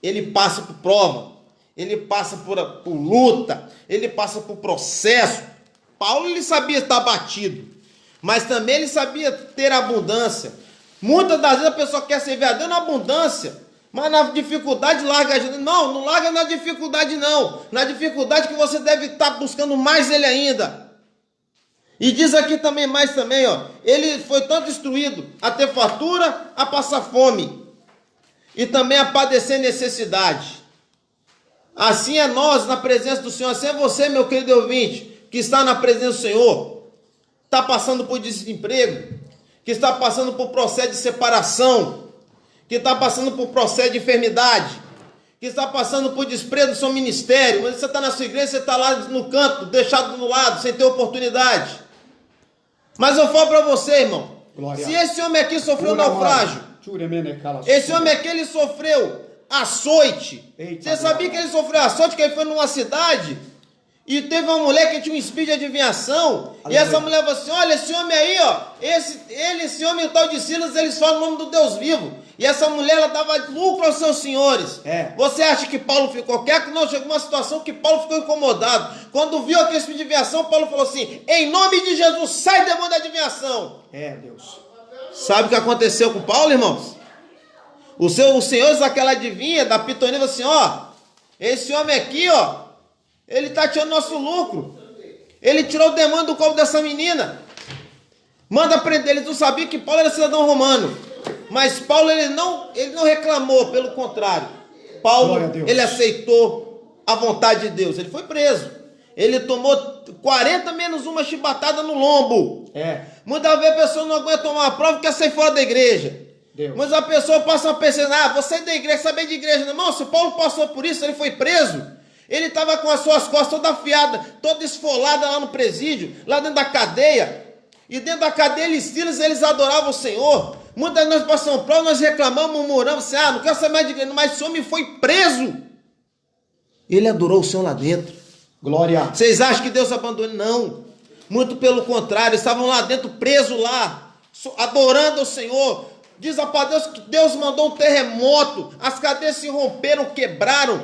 ele passa por prova, ele passa por luta, ele passa por processo. Paulo, ele sabia estar abatido, mas também ele sabia ter abundância. Muitas das vezes a pessoa quer servir a Deus na abundância, mas na dificuldade larga a ajuda. Não larga na dificuldade não. Na dificuldade que você deve estar buscando mais ele ainda. E diz aqui também mais também, ó. Ele foi tanto instruído a ter fartura, a passar fome. E também a padecer necessidade. Assim é nós na presença do Senhor. Assim é você, meu querido ouvinte, que está na presença do Senhor. Está passando por desemprego. Que está passando por processo de separação. Que está passando por processo de enfermidade. Que está passando por desprezo do seu ministério. Mas você está na sua igreja, você está lá no canto, deixado do lado, sem ter oportunidade. Mas eu falo para você, irmão. Glória. Se esse homem aqui sofreu naufrágio, esse homem aqui, ele sofreu açoite. Eita, você sabia que ele sofreu açoite, que ele foi numa cidade e teve uma mulher que tinha um espírito de adivinhação. Aleluia. E essa mulher falou assim, olha, esse homem aí, ó, esse homem tal de Silas, eles falam o nome do Deus vivo. E essa mulher, ela dava lucro aos seus senhores. Você acha que Paulo ficou quieto? Não, chegou uma situação que Paulo ficou incomodado. Quando viu aquele espírito de adivinhação, Paulo falou assim, em nome de Jesus, sai demônio da adivinhação. Deus. Sabe o que aconteceu com Paulo, irmãos? Os senhores daquela adivinha, da pitonia, falou assim, ó, esse homem aqui, ó, ele está tirando nosso lucro. Ele tirou o demônio do corpo dessa menina. Manda prender. Eles não sabiam que Paulo era cidadão romano. Mas Paulo, ele não reclamou, pelo contrário. Paulo, ele aceitou a vontade de Deus. Ele foi preso. Ele tomou 40 menos uma chibatada no lombo. Muitas vezes a pessoa não aguenta tomar uma prova e quer sair fora da igreja. Mas a pessoa passa a pensar, você é da igreja, saber de igreja. Irmão, se Paulo passou por isso, ele foi preso. Ele estava com as suas costas toda afiada, toda esfolada lá no presídio, lá dentro da cadeia. E dentro da cadeia, eles adoravam o Senhor. Muitas vezes nós passamos prova, nós reclamamos, murmuramos, assim, não quero saber mais de igreja, mas esse homem foi preso. Ele adorou o Senhor lá dentro. Glória. Vocês acham que Deus abandonou? Não. Muito pelo contrário, estavam lá dentro, presos lá, adorando o Senhor. Diz a palavra Deus que Deus mandou um terremoto, as cadeias se romperam, quebraram.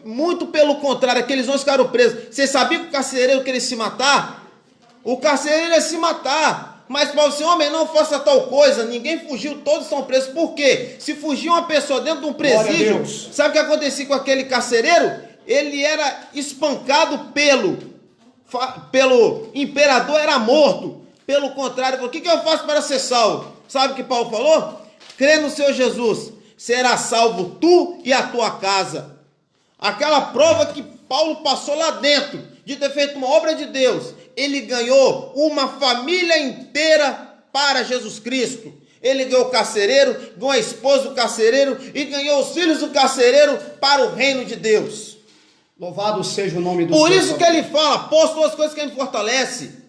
Muito pelo contrário, aqueles homens ficaram presos. Vocês sabiam que o carcereiro queria se matar? O carcereiro ia se matar. Mas Paulo disse, homem, não faça tal coisa. Ninguém fugiu, todos estão presos. Por quê? Se fugiu uma pessoa dentro de um presídio, sabe o que acontecia com aquele carcereiro? Ele era espancado pelo imperador, era morto. Pelo contrário, falou, o que eu faço para ser salvo? Sabe o que Paulo falou? Crê no Senhor Jesus, será salvo tu e a tua casa. Aquela prova que Paulo passou lá dentro, de ter feito uma obra de Deus, ele ganhou uma família inteira para Jesus Cristo. Ele ganhou o carcereiro, ganhou a esposa do carcereiro e ganhou os filhos do carcereiro para o reino de Deus. Louvado seja o nome do Senhor. Por isso que ele fala, posto todas as coisas que ele fortalece.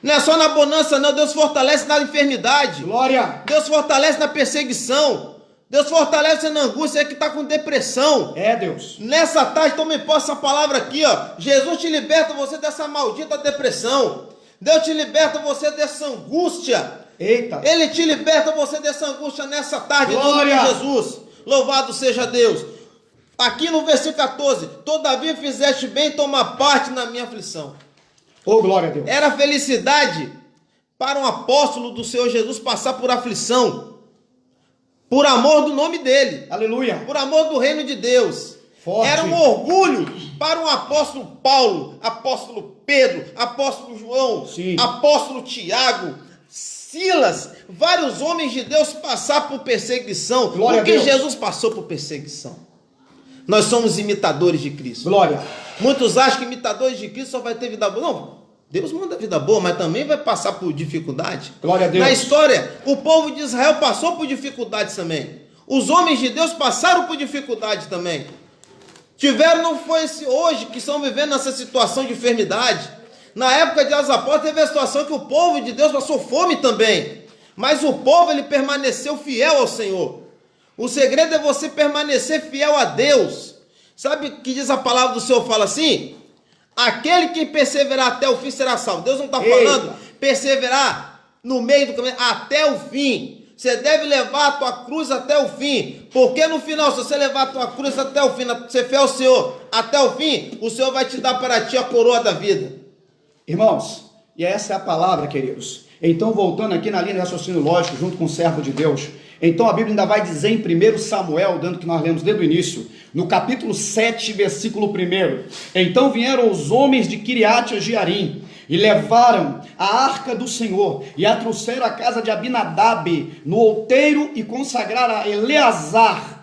Não é só na bonança não, Deus fortalece na enfermidade. Glória. Deus fortalece na perseguição. Deus fortalece na angústia, é que está com depressão. Deus. Nessa tarde, tome posse essa palavra aqui, ó. Jesus te liberta você dessa maldita depressão. Deus te liberta você dessa angústia. Eita. Ele te liberta você dessa angústia nessa tarde, Glória. em nome de Jesus. Louvado seja Deus. Aqui no versículo 14, todavia fizeste bem tomar parte na minha aflição. Glória a Deus. Era felicidade para um apóstolo do Senhor Jesus passar por aflição. Por amor do nome dele. Aleluia. Por amor do reino de Deus. Forte. Era um orgulho para o apóstolo Paulo, apóstolo Pedro, apóstolo João, Sim. apóstolo Tiago, Silas, vários homens de Deus passar por perseguição. Glória porque a Deus. Jesus passou por perseguição. Nós somos imitadores de Cristo. Glória. Muitos acham que imitadores de Cristo só vai ter vida boa. Não, Deus manda vida boa, mas também vai passar por dificuldade. Glória a Deus. Na história, o povo de Israel passou por dificuldades também. Os homens de Deus passaram por dificuldade também. Tiveram, não foi esse hoje que estão vivendo nessa situação de enfermidade. Na época de Apóstolos teve a situação que o povo de Deus passou fome também. Mas o povo, ele permaneceu fiel ao Senhor. O segredo é você permanecer fiel a Deus. Sabe o que diz a palavra do Senhor? Fala assim: aquele que perseverar até o fim será salvo. Deus não está falando perseverar no meio do caminho, até o fim. Você deve levar a tua cruz até o fim. Porque no final, se você levar a tua cruz até o fim, ser fiel ao Senhor até o fim, o Senhor vai te dar para ti a coroa da vida. Irmãos, e essa é a palavra, queridos. Então, voltando aqui na linha de raciocínio lógico, junto com o servo de Deus, então a Bíblia ainda vai dizer em 1 Samuel, dando que nós lemos desde o início, no capítulo 7, versículo 1: então vieram os homens de Quiriate-Jearim, e levaram a arca do Senhor, e a trouxeram à casa de Abinadab, no outeiro, e consagraram a Eleazar,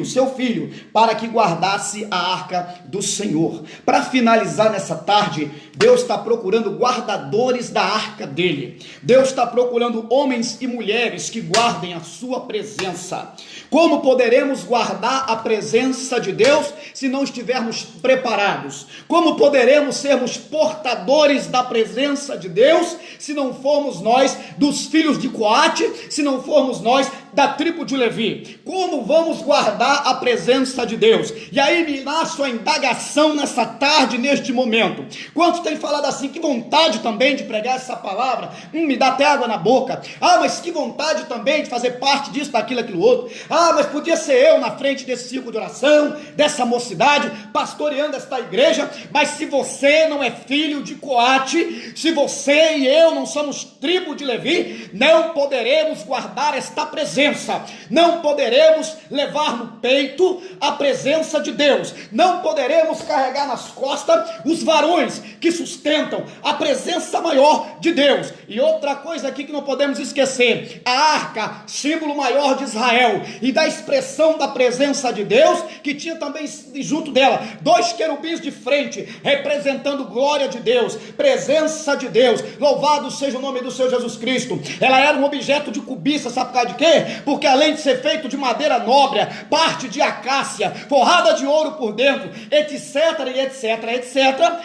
seu filho, para que guardasse a arca do Senhor. Para finalizar nessa tarde, Deus está procurando guardadores da arca dele. Deus está procurando homens e mulheres que guardem a sua presença. Como poderemos guardar a presença de Deus se não estivermos preparados? Como poderemos sermos portadores da presença de Deus se não formos nós dos filhos de Coate, se não formos nós da tribo de Levi? Como vamos guardar a presença de Deus? E aí me nasce a indagação nessa tarde, neste momento. Quantos têm falado assim, que vontade também de pregar essa palavra, me dá até água na boca. Mas que vontade também de fazer parte disso, daquilo, aquilo outro. Mas podia ser eu na frente desse círculo de oração, dessa mocidade, pastoreando esta igreja. Mas se você não é filho de Coate, se você e eu não somos tribo de Levi, não poderemos guardar esta presença, não poderemos levar no peito a presença de Deus, não poderemos carregar nas costas os varões que sustentam a presença maior de Deus. E outra coisa aqui que não podemos esquecer: a arca, símbolo maior de Israel e da expressão da presença de Deus, que tinha também junto dela 2 querubins de frente, representando glória de Deus, presença de Deus, louvado seja o nome do Senhor Jesus Cristo. Ela era um objeto de cobiça, sabe por causa de quê? Porque além de ser feito de madeira nobre, parte de acácia, forrada de ouro por dentro, etc,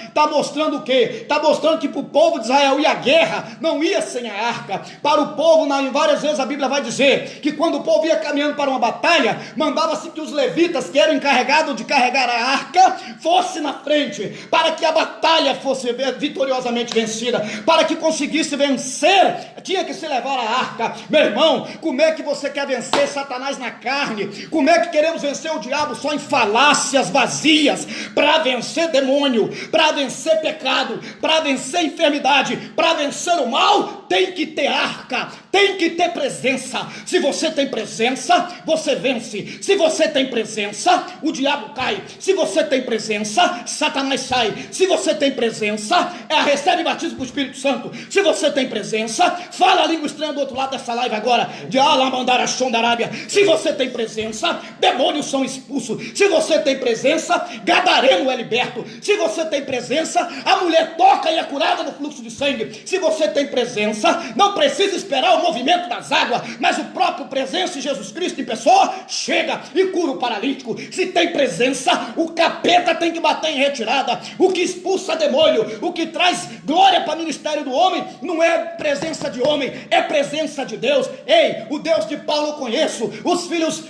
está mostrando o quê? Está mostrando que para o povo de Israel e a guerra não ia sem a arca. Para o povo, várias vezes a Bíblia vai dizer que quando o povo ia caminhando para uma batalha, mandava-se que os levitas, que eram encarregados de carregar a arca, fossem na frente, para que a batalha fosse vitoriosamente vencida, para que conseguisse vencer, tinha que se levar a arca. Meu irmão, como é que você quer vencer Satanás na carne? Como é que queremos vencer o diabo só em falácias vazias? Para vencer demônio, para vencer pecado, para vencer enfermidade, para vencer o mal, tem que ter arca, tem que ter presença. Se você tem presença, você vence. Se você tem presença, o diabo cai. Se você tem presença, Satanás sai. Se você tem presença, recebe batismo com o Espírito Santo. Se você tem presença, fala a língua estranha do outro lado dessa live agora, de Alamandara Shondarábia. Se você tem presença, demônios são expulsos. Se você tem presença, gadareno é liberto. Se você tem presença, a mulher toca e é curada do fluxo de sangue. Se você tem presença, não precisa esperar o movimento das águas, mas o próprio presença de Jesus Cristo em pessoa chega e cura o paralítico. Se tem presença, o capeta tem que bater em retirada. O que expulsa demônio, o que traz glória para o ministério do homem, não é presença de homem, é presença de Deus. Ei, o Deus de Paulo eu conheço, os filhos,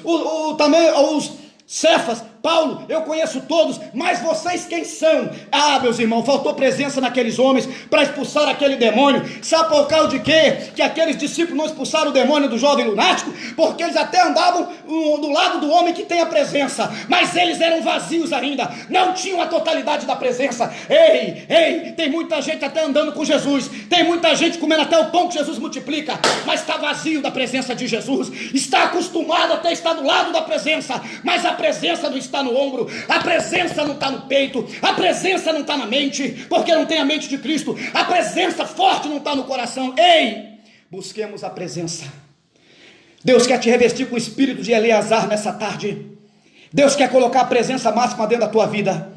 também os Cefas, Paulo, eu conheço todos, mas vocês quem são? Meus irmãos, faltou presença naqueles homens para expulsar aquele demônio. Sabe por causa de quê? Que aqueles discípulos não expulsaram o demônio do jovem lunático? Porque eles até andavam do lado do homem que tem a presença, mas eles eram vazios ainda, não tinham a totalidade da presença. Ei, tem muita gente até andando com Jesus, tem muita gente comendo até o pão que Jesus multiplica, mas está vazio da presença de Jesus, está acostumado até estar do lado da presença, mas a presença não está está no ombro, a presença não está no peito, a presença não está na mente, porque não tem a mente de Cristo, a presença forte não está no coração. Ei, busquemos a presença. Deus quer te revestir com o espírito de Eleazar nessa tarde. Deus quer colocar a presença máxima dentro da tua vida.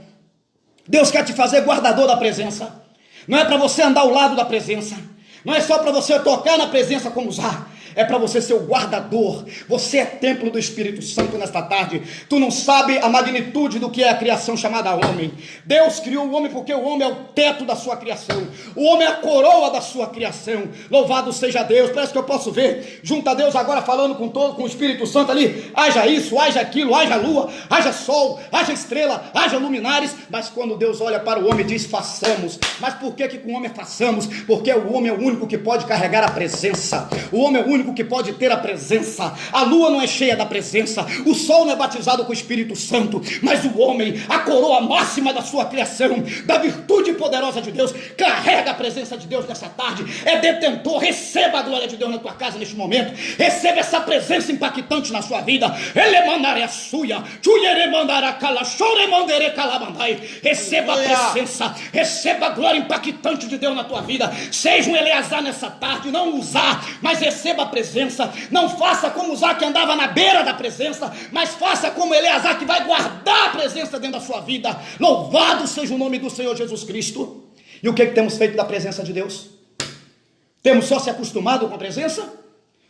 Deus quer te fazer guardador da presença. Não é para você andar ao lado da presença, não é só para você tocar na presença como usar, é para você ser o guardador. Você é templo do Espírito Santo nesta tarde. Tu não sabe a magnitude do que é a criação chamada homem. Deus criou o homem porque o homem é o teto da sua criação, o homem é a coroa da sua criação. Louvado seja Deus. Parece que eu posso ver junto a Deus agora falando com o Espírito Santo ali, haja isso, haja aquilo, haja lua, haja sol, haja estrela, haja luminares. Mas quando Deus olha para o homem diz façamos. Mas por que com o homem façamos? Porque o homem é o único que pode carregar a presença, o homem é o único que pode ter a presença. A lua não é cheia da presença, o sol não é batizado com o Espírito Santo, mas o homem, a coroa máxima da sua criação, da virtude poderosa de Deus, carrega a presença de Deus nessa tarde, é detentor. Receba a glória de Deus na tua casa neste momento, receba essa presença impactante na sua vida. Receba a presença, receba a glória impactante de Deus na tua vida. Seja um Eleazar nessa tarde, não usar, mas receba a presença. Não faça como Uzá que andava na beira da presença, mas faça como Eleazar que vai guardar a presença dentro da sua vida. Louvado seja o nome do Senhor Jesus Cristo. E o que temos feito da presença de Deus? Temos só se acostumado com a presença?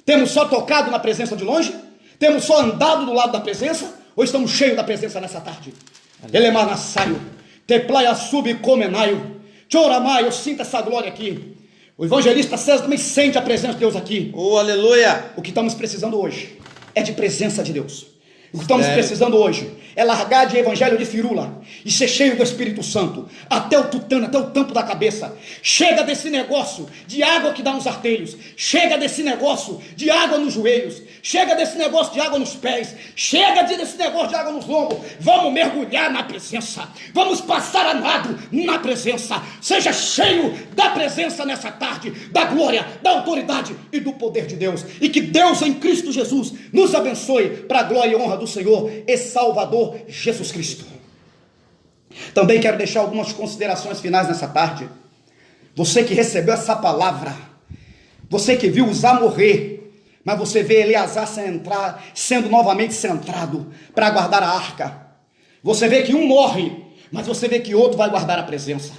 Temos só tocado na presença de longe? Temos só andado do lado da presença? Ou estamos cheios da presença nessa tarde? Elemanassaio, teplaia subcomenaio, choramaio, sinta essa glória aqui. O evangelista César também sente a presença de Deus aqui. Oh, aleluia! O que estamos precisando hoje é de presença de Deus. O que estamos precisando hoje é largar de evangelho de firula e ser cheio do Espírito Santo, até o tutano, até o tampo da cabeça. Chega desse negócio de água que dá nos artelhos, chega desse negócio de água nos joelhos, chega desse negócio de água nos pés, chega desse negócio de água nos lombos. Vamos mergulhar na presença, vamos passar a nado na presença. Seja cheio da presença nessa tarde, da glória, da autoridade e do poder de Deus, e que Deus em Cristo Jesus nos abençoe para a glória e honra do Senhor e Salvador Jesus Cristo. Também quero deixar algumas considerações finais nessa tarde. Você que recebeu essa palavra, você que viu Uzá morrer, mas você vê Eleazar sendo novamente centrado para guardar a arca. Você vê que um morre, mas você vê que outro vai guardar a presença.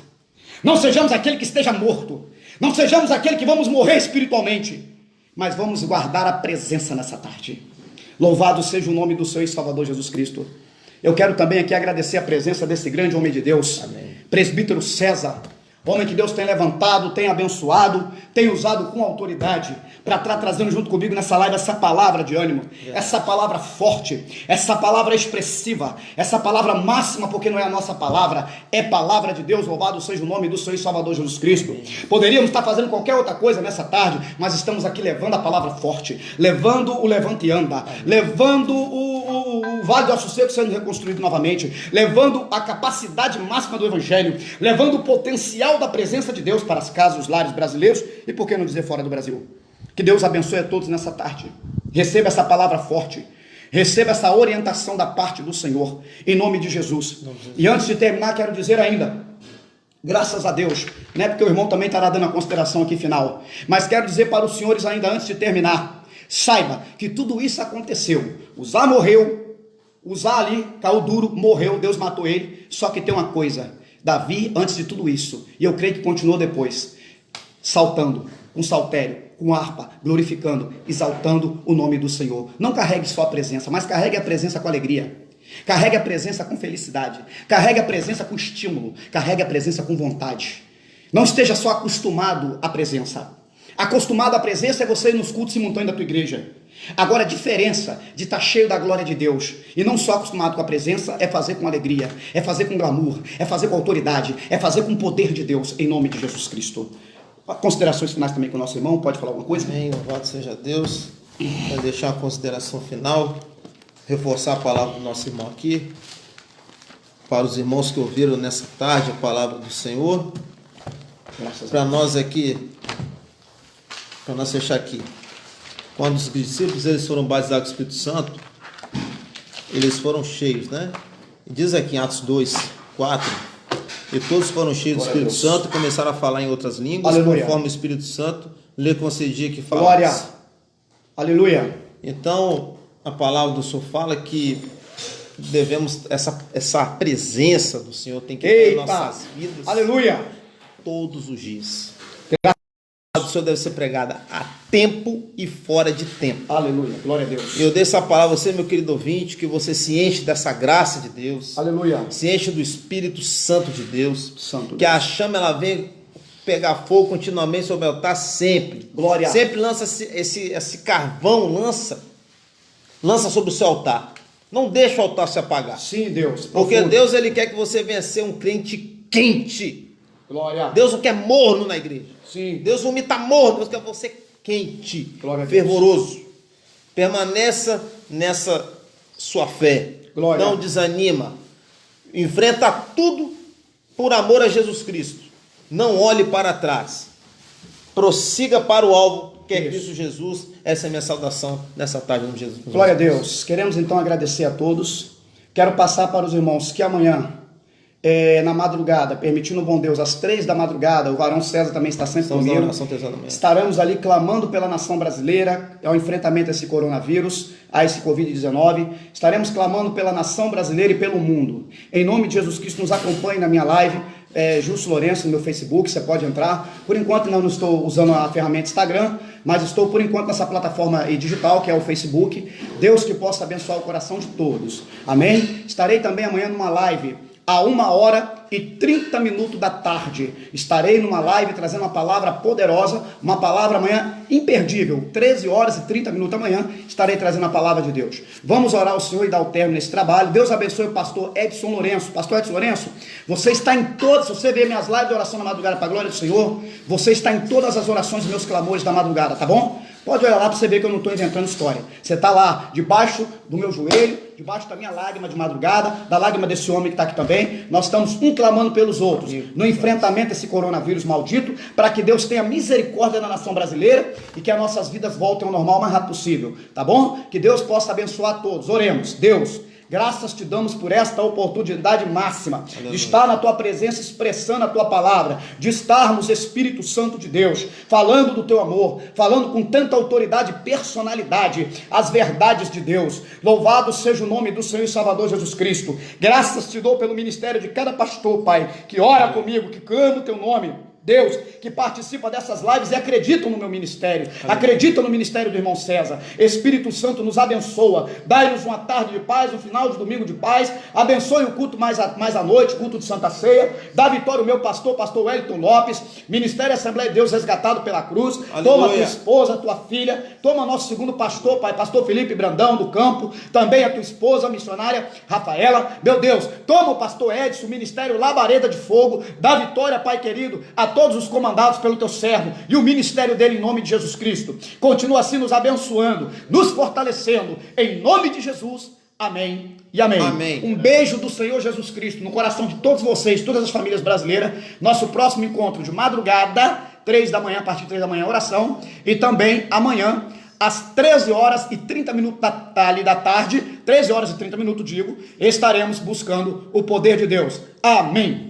Não sejamos aquele que esteja morto, não sejamos aquele que vamos morrer espiritualmente, mas vamos guardar a presença nessa tarde. Louvado seja o nome do Senhor e Salvador Jesus Cristo. Eu quero também aqui agradecer a presença desse grande homem de Deus, amém, presbítero César, homem que Deus tem levantado, tem abençoado, tem usado com autoridade para estar trazendo junto comigo nessa live essa palavra de ânimo, essa palavra forte, essa palavra expressiva, essa palavra máxima, porque não é a nossa palavra, é palavra de Deus. Louvado seja o nome do Senhor e Salvador Jesus Cristo. Poderíamos estar fazendo qualquer outra coisa nessa tarde, mas estamos aqui levando a palavra forte, levando o levante e anda, levando o Vale do Aço Seco sendo reconstruído novamente, levando a capacidade máxima do Evangelho, levando o potencial da presença de Deus para as casas, os lares brasileiros e por que não dizer fora do Brasil. Que Deus abençoe a todos nessa tarde. Receba essa palavra forte, receba essa orientação da parte do Senhor, em nome de Jesus. E antes de terminar, quero dizer ainda, graças a Deus, né, porque o irmão também estará dando a consideração aqui final, mas quero dizer para os senhores ainda antes de terminar, saiba que tudo isso aconteceu. Uzá morreu, Uzá ali caiu duro, morreu, Deus matou ele. Só que tem uma coisa, Davi antes de tudo isso, e eu creio que continuou depois, saltando, com saltério, com harpa, glorificando, exaltando o nome do Senhor. Não carregue só a presença, mas carregue a presença com alegria, carregue a presença com felicidade, carregue a presença com estímulo, carregue a presença com vontade. Não esteja só acostumado à presença. Acostumado à presença é você ir nos cultos simultâneos da tua igreja. Agora a diferença de estar cheio da glória de Deus e não só acostumado com a presença é fazer com alegria, é fazer com glamour, é fazer com autoridade, é fazer com o poder de Deus, em nome de Jesus Cristo. Considerações finais também com o nosso irmão, pode falar alguma coisa? Amém, louvado seja Deus. Vai deixar a consideração final, reforçar a palavra do nosso irmão aqui, para os irmãos que ouviram nessa tarde a palavra do Senhor, para nós aqui, para nós fechar aqui. Quando os discípulos eles foram batizados com o Espírito Santo, eles foram cheios, né? Diz aqui em Atos 2, 4, e todos foram cheios do Espírito Santo e começaram a falar em outras línguas, Aleluia. conforme o Espírito Santo lhe concedia que Glória. falasse. Aleluia. Então, a palavra do Senhor fala que devemos, essa presença do Senhor tem que ter em nossas vidas Aleluia. todos os dias. A palavra do Senhor deve ser pregada a tempo e fora de tempo. Aleluia. Glória a Deus. Eu dei essa palavra a você, meu querido ouvinte, que você se enche dessa graça de Deus, Aleluia. se enche do Espírito Santo de Deus, Santo que a chama ela vem pegar fogo continuamente sobre o altar sempre. Glória. Sempre lança esse carvão, lança sobre o seu altar. Não deixa o altar se apagar. Sim, Deus. Porque Profundo. Deus ele quer que você venha ser um crente quente. Glória. Deus não quer morno na igreja. Sim. Deus não imita morno, Deus quer você quente, Glória a Deus. fervoroso. Permaneça nessa sua fé. Glória. Não desanima. Enfrenta tudo por amor a Jesus Cristo. Não olhe para trás. Prossiga para o alvo, que é Isso. Cristo Jesus. Essa é a minha saudação nessa tarde, no nome de Jesus. Glória a Deus. Queremos então agradecer a todos. Quero passar para os irmãos que amanhã, na madrugada, permitindo o bom Deus, às 3 da madrugada, o varão César também está sempre Estamos na comigo. oração terça da manhã. Estaremos ali clamando pela nação brasileira, ao enfrentamento a esse coronavírus, a esse Covid-19. Estaremos clamando pela nação brasileira e pelo mundo. Em nome de Jesus Cristo, nos acompanhe na minha live. Justo Lourenço no meu Facebook, você pode entrar. Por enquanto não estou usando a ferramenta Instagram, mas estou por enquanto nessa plataforma digital que é o Facebook. Deus que possa abençoar o coração de todos. Amém? Estarei também amanhã numa live a 1h30 da tarde. Estarei numa live trazendo uma palavra poderosa, uma palavra amanhã imperdível. 13h30 amanhã estarei trazendo a palavra de Deus. Vamos orar ao Senhor e dar o término nesse trabalho. Deus abençoe o pastor Edson Lourenço. Pastor Edson Lourenço, você está em todas, se você vê minhas lives de oração na madrugada para a glória do Senhor, você está em todas as orações e meus clamores da madrugada, tá bom? Pode olhar lá para você ver que eu não estou inventando história. Você está lá debaixo do meu joelho, debaixo da minha lágrima de madrugada, da lágrima desse homem que está aqui também. Nós estamos um clamando pelos outros, no enfrentamento a esse coronavírus maldito, para que Deus tenha misericórdia na nação brasileira e que as nossas vidas voltem ao normal o mais rápido possível, tá bom? Que Deus possa abençoar todos. Oremos. Deus, graças te damos por esta oportunidade máxima de estar na tua presença expressando a tua palavra, de estarmos, Espírito Santo de Deus, falando do teu amor, falando com tanta autoridade e personalidade as verdades de Deus. Louvado seja o nome do Senhor e Salvador Jesus Cristo. Graças te dou pelo ministério de cada pastor, Pai, que ora comigo, que clama o teu nome. Deus, que participa dessas lives e acreditam no meu ministério, acreditam no ministério do irmão César. Espírito Santo nos abençoa, dai-nos uma tarde de paz, um final de domingo de paz, abençoe o culto mais à noite, culto de Santa Ceia, dá vitória ao meu pastor Wellington Lopes, Ministério Assembleia de Deus resgatado pela cruz. Aleluia. Toma tua esposa, tua filha, toma nosso segundo pastor, Pai, pastor Felipe Brandão do campo, também a tua esposa, a missionária Rafaela, meu Deus, toma o pastor Edson, Ministério Labareda de Fogo, dá vitória, Pai querido, a todos os comandados pelo teu servo e o ministério dele em nome de Jesus Cristo. Continua assim nos abençoando, nos fortalecendo, em nome de Jesus. Amém e amém. Amém. Um beijo do Senhor Jesus Cristo no coração de todos vocês, todas as famílias brasileiras. Nosso próximo encontro de madrugada, 3 da manhã, a partir de 3 da manhã, oração. E também amanhã, às 13h30 da tarde, 13h30, digo, estaremos buscando o poder de Deus. Amém.